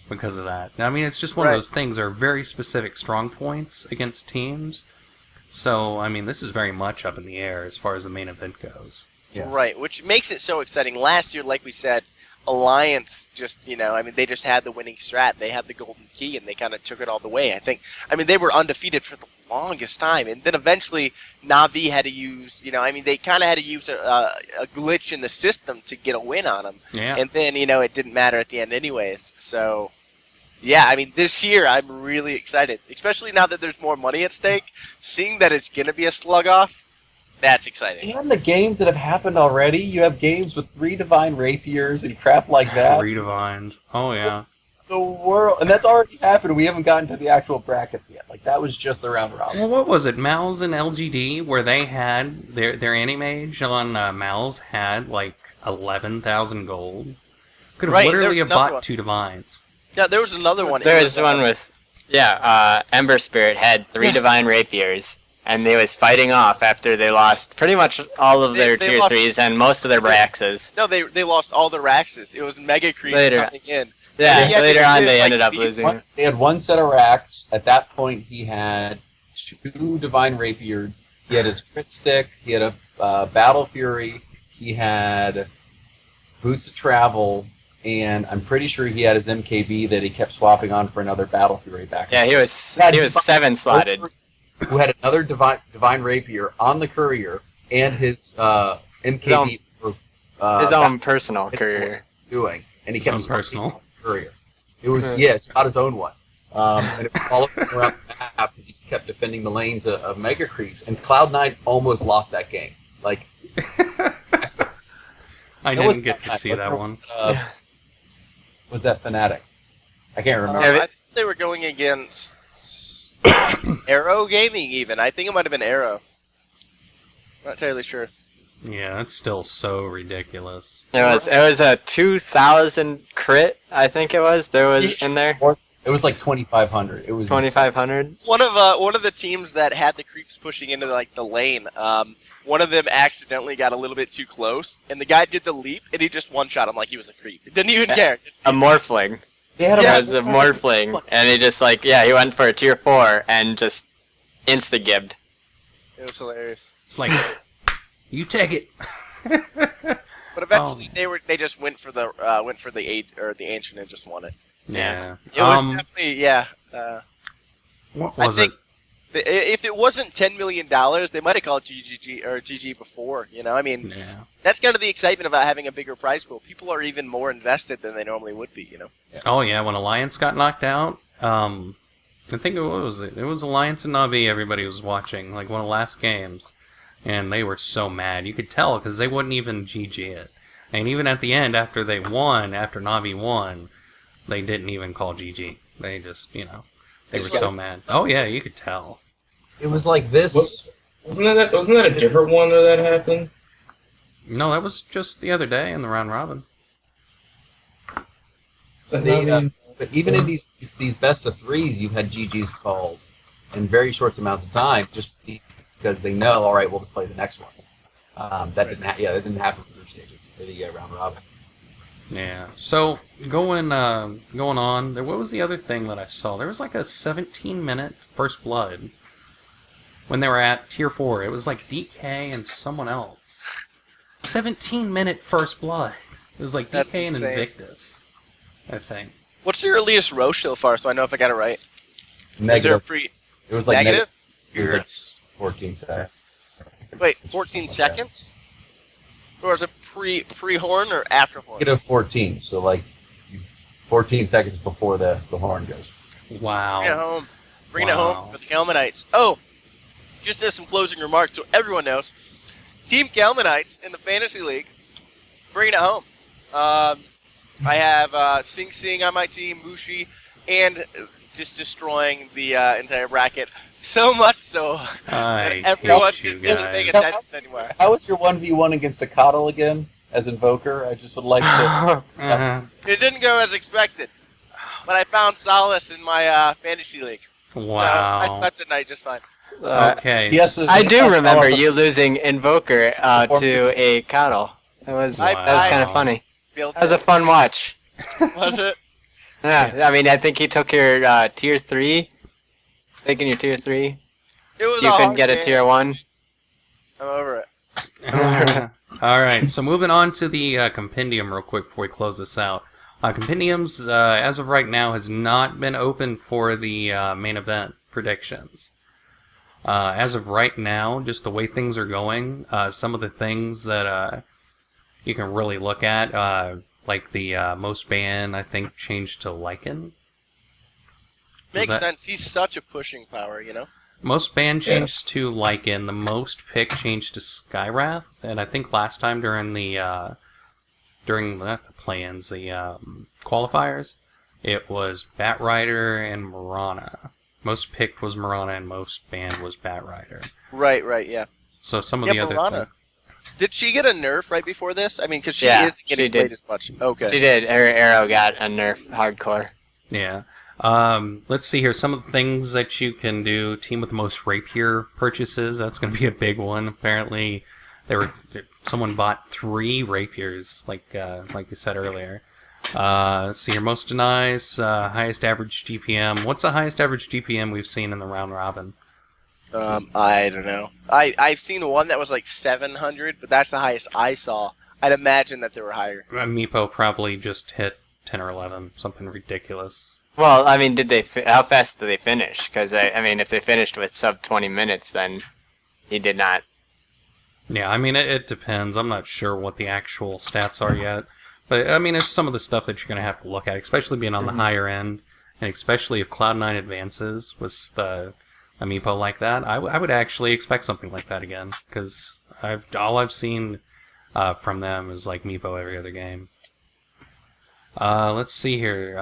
because of that. I mean, it's just one of those things. There are very specific strong points against teams, so, I mean, this is very much up in the air as far as the main event goes. Yeah. Right, which makes it so exciting. Last year, like we said, Alliance just, they just had the winning strat. They had the golden key, and they kind of took it all the way. They were undefeated for the longest time, and then eventually Na'Vi had to use, they kind of had to use a glitch in the system to get a win on them. Yeah. And then, it didn't matter at the end anyways. So, yeah, this year I'm really excited, especially now that there's more money at stake. Seeing that it's going to be a slug-off, that's exciting. And the games that have happened already, you have games with 3 Divine Rapiers and crap like that. 3 Divines. Oh, yeah. The world, and that's already happened. We haven't gotten to the actual brackets yet. Like, that was just the round robin. Well, what was it? Mal's and LGD, where they had their Anti-Mage on Mal's had like 11,000 gold. Could have literally have bought 2 Divines. Yeah, there was another one. There was one with, Ember Spirit had 3 Divine Rapiers, and they was fighting off after they lost pretty much all of their tier 3s and most of their Braxes. No, they lost all their Raxes. It was Mega Creep coming in. Yeah, later on they ended up losing. They had 1 set of racks. At that point, he had 2 Divine Rapiers. He had his Crit Stick. He had a Battle Fury. He had Boots of Travel. and I'm pretty sure he had his MKB that he kept swapping on for another Battle Fury back. Yeah, he was 7 slotted. Who had another Divine Rapier on the courier and his MKB His own personal courier. Doing, and he kept His own personal courier. It was it's not his own one. And it was all around the map because he just kept defending the lanes of Mega Creeps, and Cloud9 almost lost that game. Like, I didn't get to see that one. Was that Fnatic? I can't remember. I think they were going against Arrow Gaming even. I think it might have been Arrow. Not entirely sure. Yeah, that's still so ridiculous. It was a 2,000 crit, I think it was. There was in there. It was like 2,500. It was 2,500. One of the teams that had the creeps pushing into like the lane. One of them accidentally got a little bit too close, and the guy did the leap, and he just one shot him like he was a creep. He didn't even care. A Morphling. They had It was a Morphling, and he just he went for a tier 4 and just insta-gibbed. It was hilarious. It's like, you take it. But eventually they just went for the ancient and just won it. Yeah. It was definitely What I was think it? if it wasn't $10 million, they might have called GG before. You know, I mean, Yeah. that's kind of the excitement about having a bigger prize pool. People are even more invested than they normally would be. You know. Oh yeah, when Alliance got knocked out, I think what was it? It was Alliance and Navi. Everybody was watching, like one of the last games, and they were so mad. You could tell because they wouldn't even GG it, and even at the end, after Navi won, they didn't even call GG. They just, they were so mad. Oh yeah, you could tell. It was like this. Wasn't that a different one that happened? No, that was just the other day in the round robin. But even in these best of threes, you had GGs called in very short amounts of time, just because they know, all right, we'll just play the next one. That didn't happen for group stages for the round robin. Yeah. So going on, what was the other thing that I saw? There was like a 17-minute First Blood when they were at Tier 4. It was like DK and someone else. 17-minute First Blood. It was like That's DK and insane. Invictus, I think. What's your earliest Roche so far? So I know if I got it right. Negative. Is there a pre? It was like Negative? It was like 14 seconds. Wait, 14 seconds? Or is it pre-horn or after horn? Negative 14. So like 14 seconds before the horn goes. Wow. Bring it home. Bring it Wow. home for the Kalmanites. Oh, just as some closing remarks so everyone knows, Team Kalmanites in the Fantasy League, bringing it home. I have Sing Sing on my team, Mushi, and just destroying the entire bracket. So much so that everyone just isn't paying attention anymore. How was your 1v1 against a Coddle again as Invoker? I just would like to... It didn't go as expected, but I found solace in my Fantasy League. Wow. So I slept at night just fine. Okay. Yes, I do remember you losing Invoker to a Coddle. That was kind of funny. That was a fun watch. Was it? Yeah, I mean, I think he took your tier 3. Taking your tier 3. It was You a couldn't hard get a game. tier 1. I'm over it. All right, so moving on to the compendium real quick before we close this out. Compendiums, as of right now, has not been open for the main event predictions. As of right now, just the way things are going, some of the things that you can really look at, like the most ban, I think, changed to Lycan. Makes sense. He's such a pushing power, you know? Most ban changed to Lycan. The most pick changed to Skywrath. And I think last time during the not the play-ins, the qualifiers, it was Batrider and Mirana. Most picked was Mirana and most banned was Batrider. Right, yeah. So some of the other Mirana. things. Did she get a nerf right before this? I mean, because she Yeah, isn't getting she did. played as much. Okay. She did. Her arrow got a nerf hardcore. Yeah. Let's see here. Some of the things that you can do. Team with the most rapier purchases. That's going to be a big one. Apparently, someone bought 3 rapiers, like you said earlier. See your most denies, highest average GPM. What's the highest average GPM we've seen in the round robin? I don't know. I've seen one that was like 700, but that's the highest I saw. I'd imagine that they were higher. Meepo probably just hit 10 or 11, something ridiculous. Well, I mean, how fast did they finish? Because, I mean, if they finished with sub 20 minutes, then he did not. Yeah, I mean, it depends. I'm not sure what the actual stats are yet. But, I mean, it's some of the stuff that you're going to have to look at, especially being on the higher end, and especially if Cloud9 advances with the Meepo like that. I would actually expect something like that again, because all I've seen from them is like Meepo every other game. Let's see here.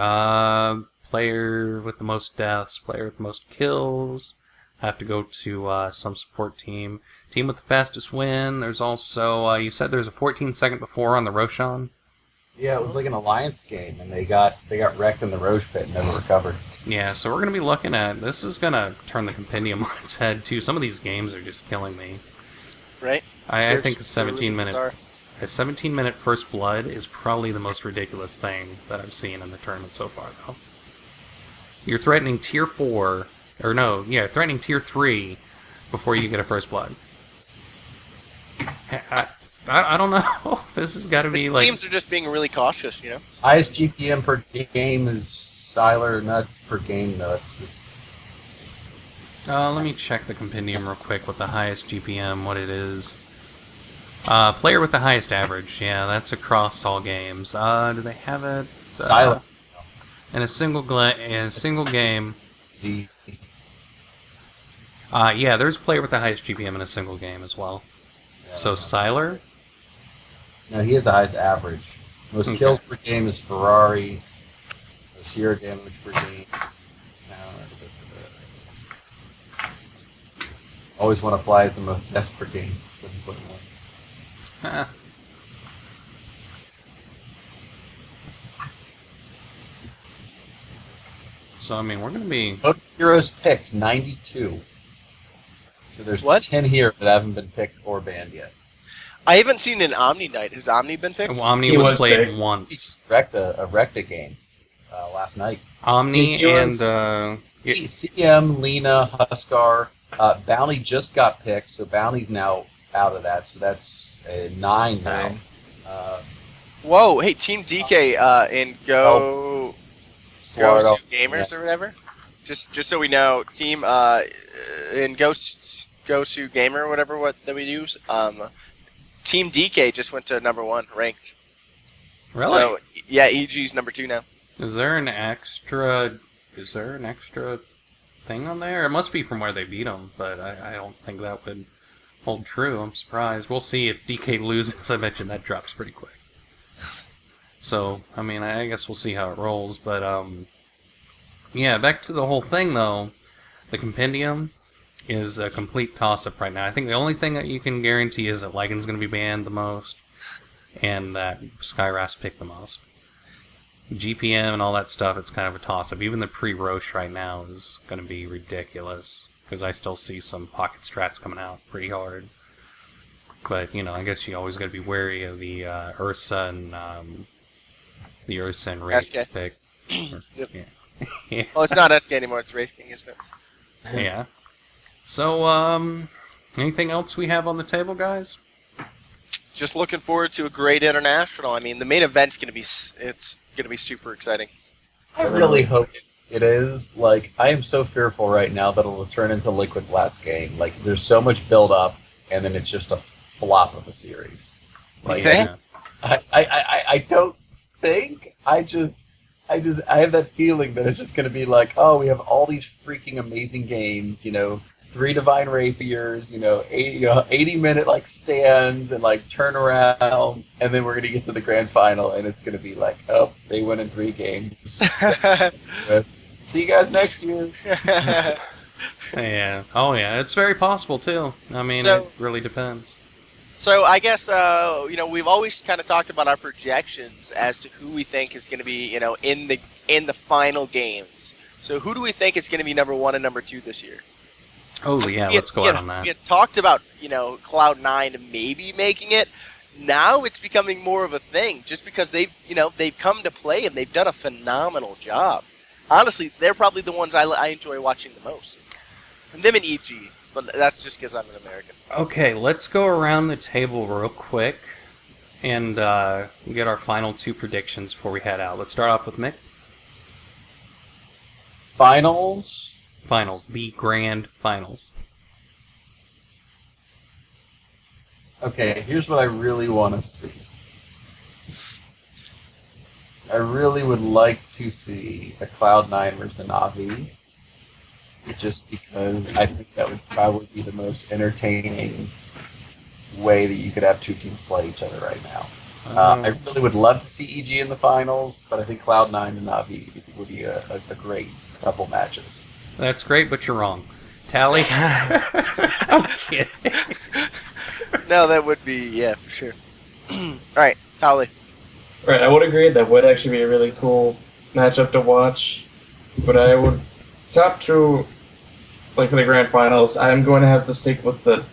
Player with the most deaths, player with the most kills. Have to go to some support team. Team with the fastest win. There's also, you said there's a 14-second before on the Roshan. Yeah, it was like an alliance game, and they got wrecked in the Roche pit and never recovered. Yeah, so we're going to be looking at, this is going to turn the compendium on its head, too. Some of these games are just killing me. Right? I think a 17-minute first blood is probably the most ridiculous thing that I've seen in the tournament so far, though. You're threatening tier 4, or no, yeah, threatening tier 3 before you get a first blood. I don't know. This has got to be like... Teams are just being really cautious, you know? Highest GPM per game is Siler, and that's per game, though. Let me check the compendium real quick with the highest GPM, what it is. Player with the highest average. Yeah, that's across all games. Do they have it? Siler. In a single game. See. Yeah, there's player with the highest GPM in a single game as well. Yeah, So Siler? No, he has the highest average. Most kills per game is Ferrari. Most hero damage per game. Always want to fly as the most best per game. 7.1. So, I mean, we're going to be... Most heroes picked, 92. So there's 10 here that haven't been picked or banned yet. I haven't seen an Omni Knight. Has Omni been picked? Well, Omni He was was played picked. once. Wrecked a game last night. Omni These heroes- and... CM, Lena, Huskar, Bounty just got picked, so Bounty's now out of that, so that's 9 now. Whoa, hey, Team DK in Go Florida. Gamers or whatever. Just so we know, Team in Go Sue Gamer or whatever that we use. Team DK just went to #1 ranked. Really? So yeah, EG's #2 now. Is there an extra thing on there? It must be from where they beat them, but I don't think that would hold true. I'm surprised. We'll see if DK loses. I mentioned that drops pretty quick. So, I mean, I guess we'll see how it rolls, but, yeah, back to the whole thing, though. The compendium is a complete toss-up right now. I think the only thing that you can guarantee is that Lycan's going to be banned the most, and that Skyras picked the most. GPM and all that stuff, it's kind of a toss-up. Even the pre-Roche right now is going to be ridiculous, because I still see some pocket strats coming out pretty hard. But, you know, I guess you always got to be wary of the Ursa and Wraith SK. pick. Yep. Yeah. Well, it's not SK anymore, it's Wraith King, isn't it? Yeah. So, anything else we have on the table, guys? Just looking forward to a great international. I mean, the main event's going to be super exciting. I really hope it is. Like, I am so fearful right now that it'll turn into Liquid's last game. Like, there's so much build-up, and then it's just a flop of a series. Like, Yeah. I don't think. I have that feeling that it's just going to be like, oh, we have all these freaking amazing games, 3 Divine Rapiers, 80-minute like stands and like turnarounds, and then we're going to get to the grand final, and it's going to be like, oh, they win in 3 games. See you guys next year. Yeah. Oh, yeah. It's very possible, too. I mean, So- it really depends. So I guess we've always kind of talked about our projections as to who we think is going to be in the final games. So who do we think is going to be #1 and #2 this year? Oh, yeah. Let's go out on that. We had talked about Cloud9 maybe making it. Now it's becoming more of a thing, just because they've come to play and they've done a phenomenal job. Honestly, they're probably the ones I enjoy watching the most. And them and EG. But that's just because I'm an American. Okay, let's go around the table real quick and we'll get our final two predictions before we head out. Let's start off with Mick. Finals. Finals, the grand finals. Okay, here's what I really want to see. I really would like to see a Cloud9 versus an Navi, just because I think that would probably be the most entertaining way that you could have two teams play each other right now. I really would love to see EG in the finals, but I think Cloud9 and Navi would be a great couple matches. That's great, but you're wrong. Tally? I'm kidding. No, that would be, yeah, for sure. Alright, Tally. Right, I would agree that would actually be a really cool matchup to watch. But I would top two, like for the grand finals, I'm going to have to stick with the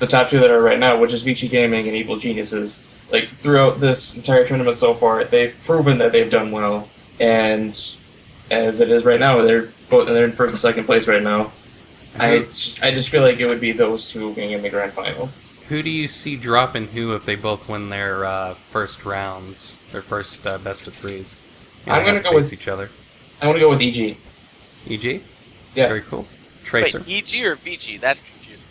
top two that are right now, which is Vici Gaming and Evil Geniuses. Like throughout this entire tournament so far, they've proven that they've done well, and as it is right now, they're in first and second place right now. I just feel like it would be those two being in the grand finals. Who do you see dropping who if they both win their first rounds, their first best of threes? I'm going to go with each other. I want to go with EG. EG? Yeah. Very cool. Tracer. Wait, EG or Vici? That's confusing.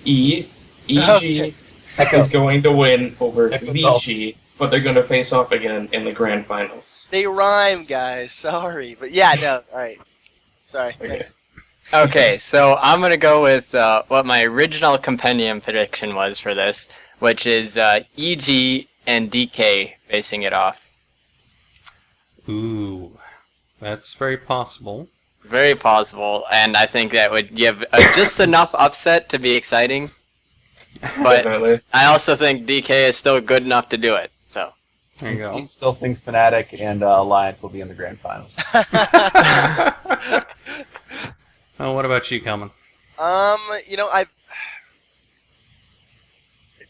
EG is going to win over Echo. Vici, but they're going to face off again in the grand finals. They rhyme, guys. Sorry. But yeah, no. Alright. Sorry. Okay. Thanks. Okay, so I'm going to go with what my original compendium prediction was for this, which is EG and DK facing it off. Ooh. That's very possible. Very possible, and I think that would give just enough upset to be exciting. But Definitely. I also think DK is still good enough to do it, so. There you go. He still thinks Fnatic and Alliance will be in the grand finals. Oh, what about you, Kelman? I've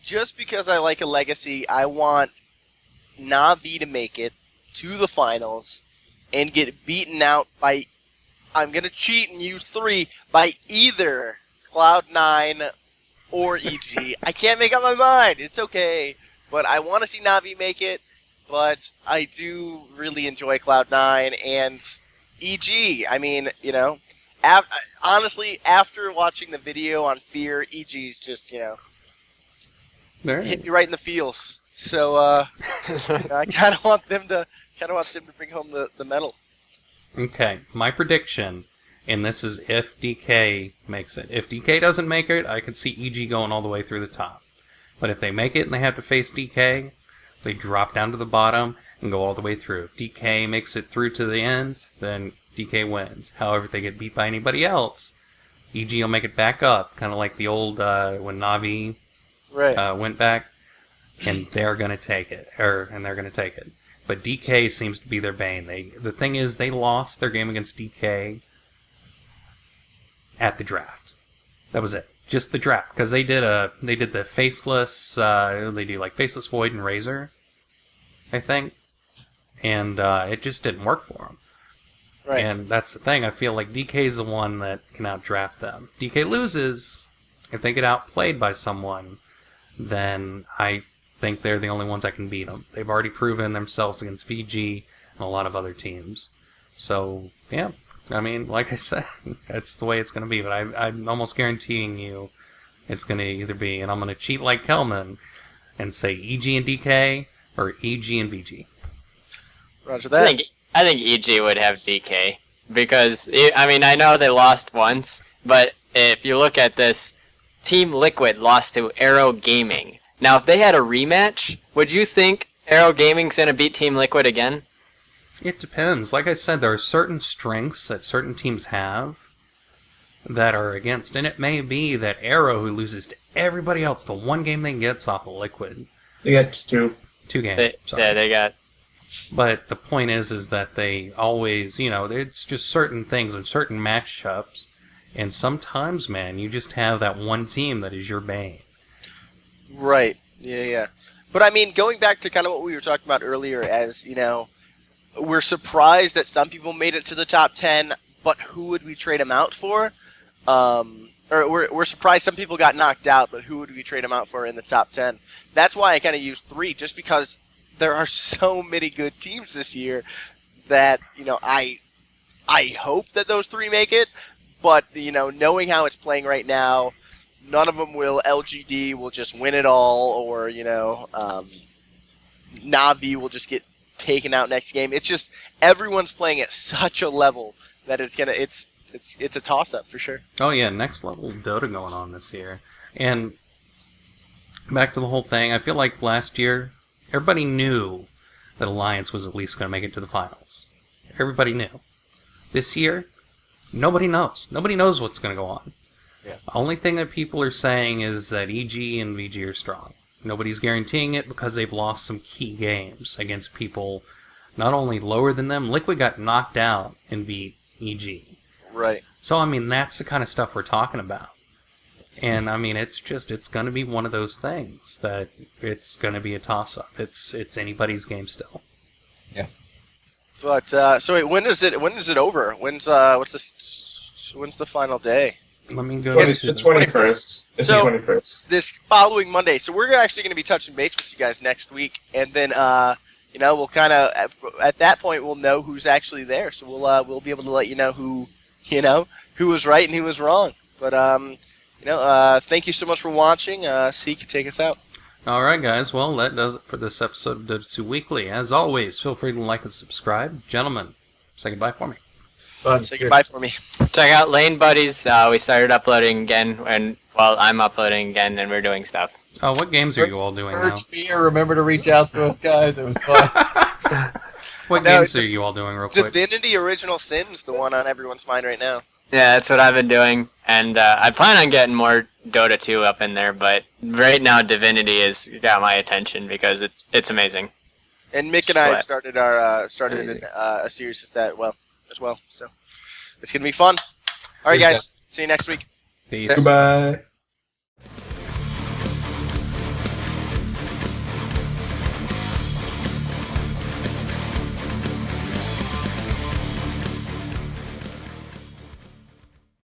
just because I like a legacy, I want Na'Vi to make it to the finals and get beaten out by, I'm going to cheat and use 3, by either Cloud9 or EG. I can't make up my mind. It's okay. But I want to see Na'Vi make it, but I do really enjoy Cloud9 and EG. I mean, honestly, after watching the video on Fear, EG's just, hit me right in the feels. So I kind of want them to bring home the medal. Okay, my prediction, and this is if DK makes it. If DK doesn't make it, I could see EG going all the way through the top. But if they make it and they have to face DK, they drop down to the bottom and go all the way through. If DK makes it through to the end, then DK wins. However, if they get beat by anybody else, EG will make it back up, kind of like the old when Na'Vi went back, and they're going to take it. But DK seems to be their bane. The thing is, they lost their game against DK at the draft. That was it. Just the draft, because they did the faceless. They do like faceless Void and Razor, I think, and it just didn't work for them. Right. And that's the thing. I feel like DK is the one that can outdraft them. DK loses if they get outplayed by someone. Then I think they're the only ones that can beat them. They've already proven themselves against VG and a lot of other teams. So yeah. I mean, like I said, that's the way it's going to be, but I'm almost guaranteeing you it's going to either be, and I'm going to cheat like Kelman and say EG and DK or EG and VG. Roger that. I think EG would have DK, because, I know they lost once, but if you look at this, Team Liquid lost to Arrow Gaming. Now, if they had a rematch, would you think Arrow Gaming's going to beat Team Liquid again? It depends. Like I said, there are certain strengths that certain teams have that are against. And it may be that Arrow, who loses to everybody else, the one game they get off of Liquid. They got 2. 2 games. Yeah, they got... But the point is that they always, it's just certain things and certain matchups. And sometimes, man, you just have that one team that is your bane. Right. Yeah. But I mean, going back to kind of what we were talking about earlier, as, we're surprised that some people made it to the top 10, but who would we trade them out for? or we're surprised some people got knocked out, but who would we trade them out for in the top 10? That's why I kind of used 3, just because there are so many good teams this year that, I hope that those 3 make it, but, knowing how it's playing right now, none of them will. LGD will just win it all, or, Navi will just get taken out next game. It's just everyone's playing at such a level that it's a toss-up for sure. Oh yeah, next level Dota going on this year. And back to the whole thing, I feel like last year, everybody knew that Alliance was at least going to make it to the finals. Everybody knew. This year, nobody knows. Nobody knows what's going to go on. Yeah. The only thing that people are saying is that EG and VG are strong. Nobody's guaranteeing it because they've lost some key games against people not only lower than them. Liquid got knocked out and beat EG. Right. So, I mean, that's the kind of stuff we're talking about. And, I mean, it's going to be one of those things that it's going to be a toss-up. It's anybody's game still. Yeah. But, so wait, when is it over? When's the final day? Let me go It's to the 21st. It's the 21st. This following Monday. So we're actually going to be touching base with you guys next week, and then we'll kind of at that point we'll know who's actually there. So we'll be able to let you know who was right and who was wrong. But thank you so much for watching. Seek, take us out. Alright guys, well that does it for this episode of Dota 2 Weekly. As always, feel free to like and subscribe. Gentlemen, say goodbye for me. Say goodbye for me. Check out Lane Buddies. We started uploading again, and I'm uploading again, and we're doing stuff. Oh, what games are you all doing now? Urge Fear, remember to reach out to us, guys. It was fun. What games are you all doing real quick? Divinity Original Sin is the one on everyone's mind right now. Yeah, that's what I've been doing, and I plan on getting more Dota 2 up in there, but right now Divinity has got my attention because it's amazing. And Mick and I have started a series as well. So it's gonna be fun. All right, guys. See you next week. Peace. Goodbye.